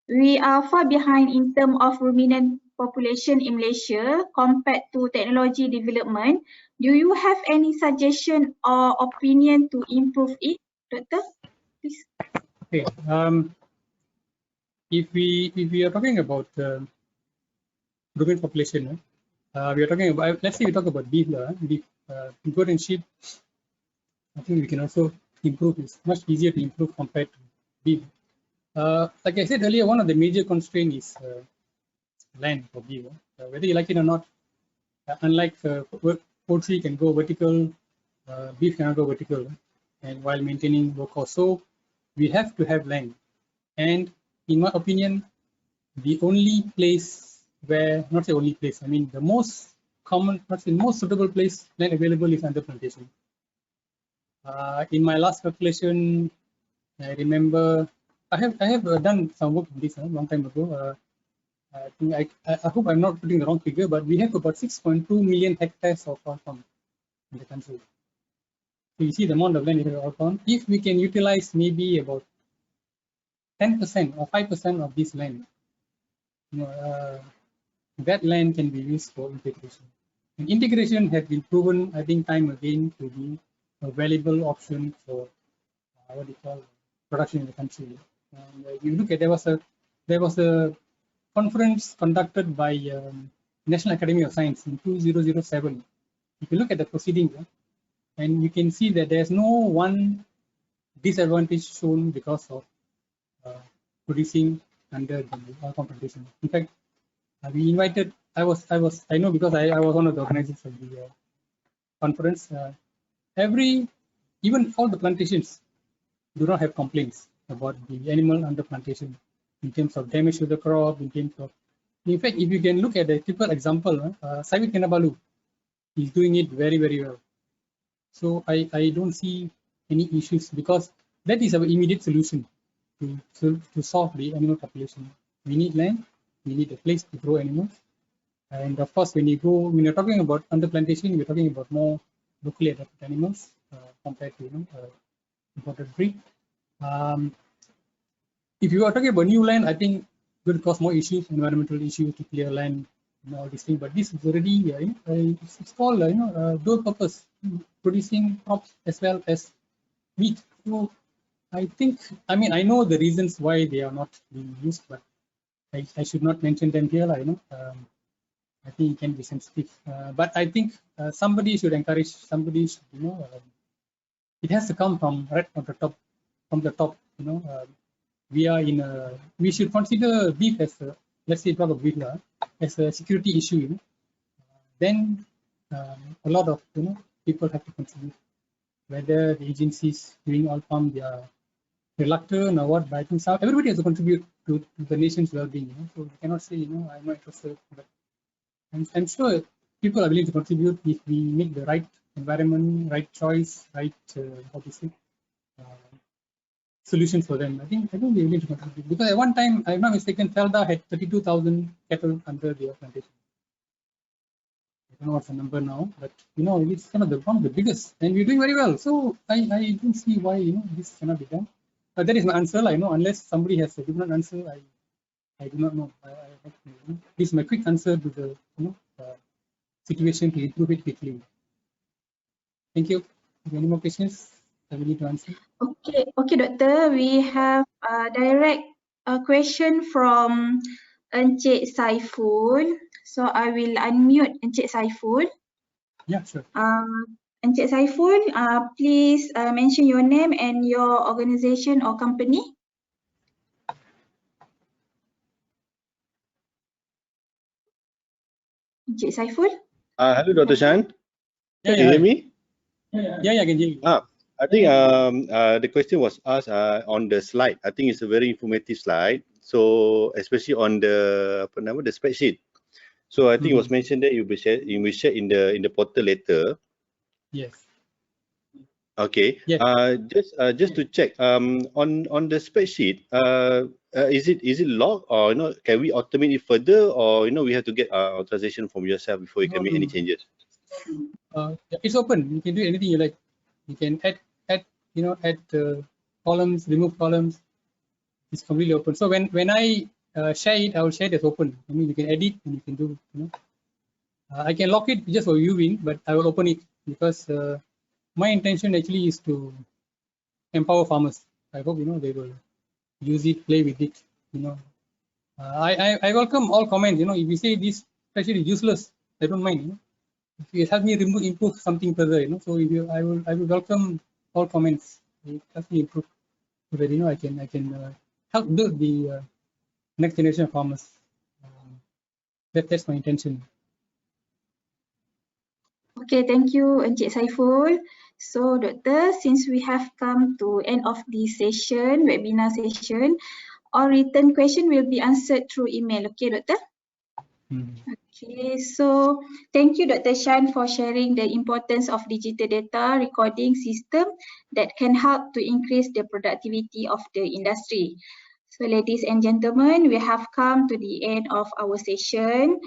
We are far behind in terms of ruminant population in Malaysia compared to technology development. Do you have any suggestion or opinion to improve it, Doctor? Please. Okay. If we are talking about ruminant population, we are talking about, let's say we talk about beef, goat and sheep. I think we can also improve. It's much easier to improve compared to beef. Like I said earlier, one of the major constraints is land for beef. Whether you like it or not, unlike poultry can go vertical, beef cannot go vertical, and while maintaining low cost. So we have to have land. And in my opinion, the only place where, not the only place, I mean the most common, not the most suitable place land available is under plantation. In my last calculation, I remember I have done some work on this a long time ago. I think I hope I'm not putting the wrong figure, but we have about 6.2 million hectares of our farm in the country. So you see the amount of land we have our farm. If we can utilize maybe about 10% or 5% of this land, that land can be used for integration. And integration has been proven, I think, time again to be a valuable option for what you call production in the country. And you look at there was a conference conducted by National Academy of Science in 2007. If you look at the proceedings, and you can see that there's no one disadvantage shown because of producing under the competition. In fact, we invited. I know because I was one of the organizers of the conference. Even all the plantations do not have complaints about the animal under plantation in terms of damage to the crop, in fact, if you can look at a typical example, Sawit Kinabalu is doing it very, very well. So I don't see any issues because that is our immediate solution to solve the animal population. We need land, we need a place to grow animals. And of course, when you're talking about under plantation, we're talking about more locally adapted animals compared to imported breed. If you are talking about new land, I think it will cause more issues, environmental issues to clear land, all these things. But this is already, it's called, dual purpose, producing crops as well as meat. So I think, I know the reasons why they are not being used, but I should not mention them here. I think it can be sensitive. But I think somebody should encourage, somebody should, it has to come from right from the top, we should consider beef as let's say talk of beef as a security issue. Then a lot of people have to contribute. Whether the agencies doing all farm they are reluctant or what, but I think everybody has to contribute to the nation's well-being. So we cannot say I'm not interested, but I'm sure people are willing to contribute if we make the right environment, right choice, right solutions for them. I think they're willing to contribute because at one time, if I'm not mistaken, Felda had 32,000 cattle under their plantation. I don't know what's the number now, but it's one of the biggest, and we're doing very well. So I don't see why this cannot be done. But that is my answer. I know unless somebody has a different answer, I do not know. This is my quick answer to the situation to improve it quickly. Thank you. Any more questions I will need to answer? Okay, Doctor. We have a direct question from Encik Saiful. So I will unmute Encik Saiful. Yeah, sure. Encik Saiful, please mention your name and your organization or company. Encik Saiful? Hello, Dr. Shan. Yeah, Can you hear me? Yeah, I can hear you. I think the question was asked on the slide. I think it's a very informative slide. So especially on the spreadsheet. So I think it was mentioned that you will share in the portal later. Yes. Okay. Yes. Just to check on the spreadsheet, is it logged, or can we automate it further, or we have to get authorization from yourself before you can make any changes? It's open. You can do anything you like. You can add columns, remove columns. It's completely open. So when I share it, I will share it as open. I mean, you can edit and you can do. I can lock it just for viewing, but I will open it because my intention actually is to empower farmers. I hope they will use it, play with it. I welcome all comments. If you say this spreadsheet is useless, I don't mind. If you help me improve something further, so I will welcome all comments. It helps me improve so that I can help build the next generation of farmers. That's my intention. Okay, thank you, Encik Saiful. So, Doctor, since we have come to end of the session, webinar session, all written question will be answered through email. Okay, Doctor? Okay, so thank you, Dr. Shan, for sharing the importance of digital data recording system that can help to increase the productivity of the industry. So, ladies and gentlemen, we have come to the end of our session.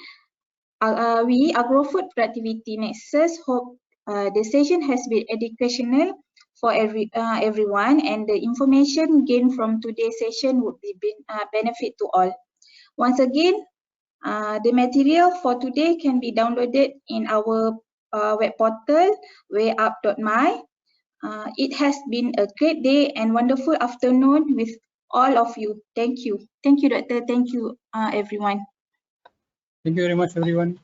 We, Agro-Food Productivity Nexus, hope the session has been educational for everyone, and the information gained from today's session would be benefit to all. Once again, the material for today can be downloaded in our web portal, wayup.my. It has been a great day and wonderful afternoon with all of you. Thank you. Thank you, Doctor. Thank you, everyone. Thank you very much, everyone.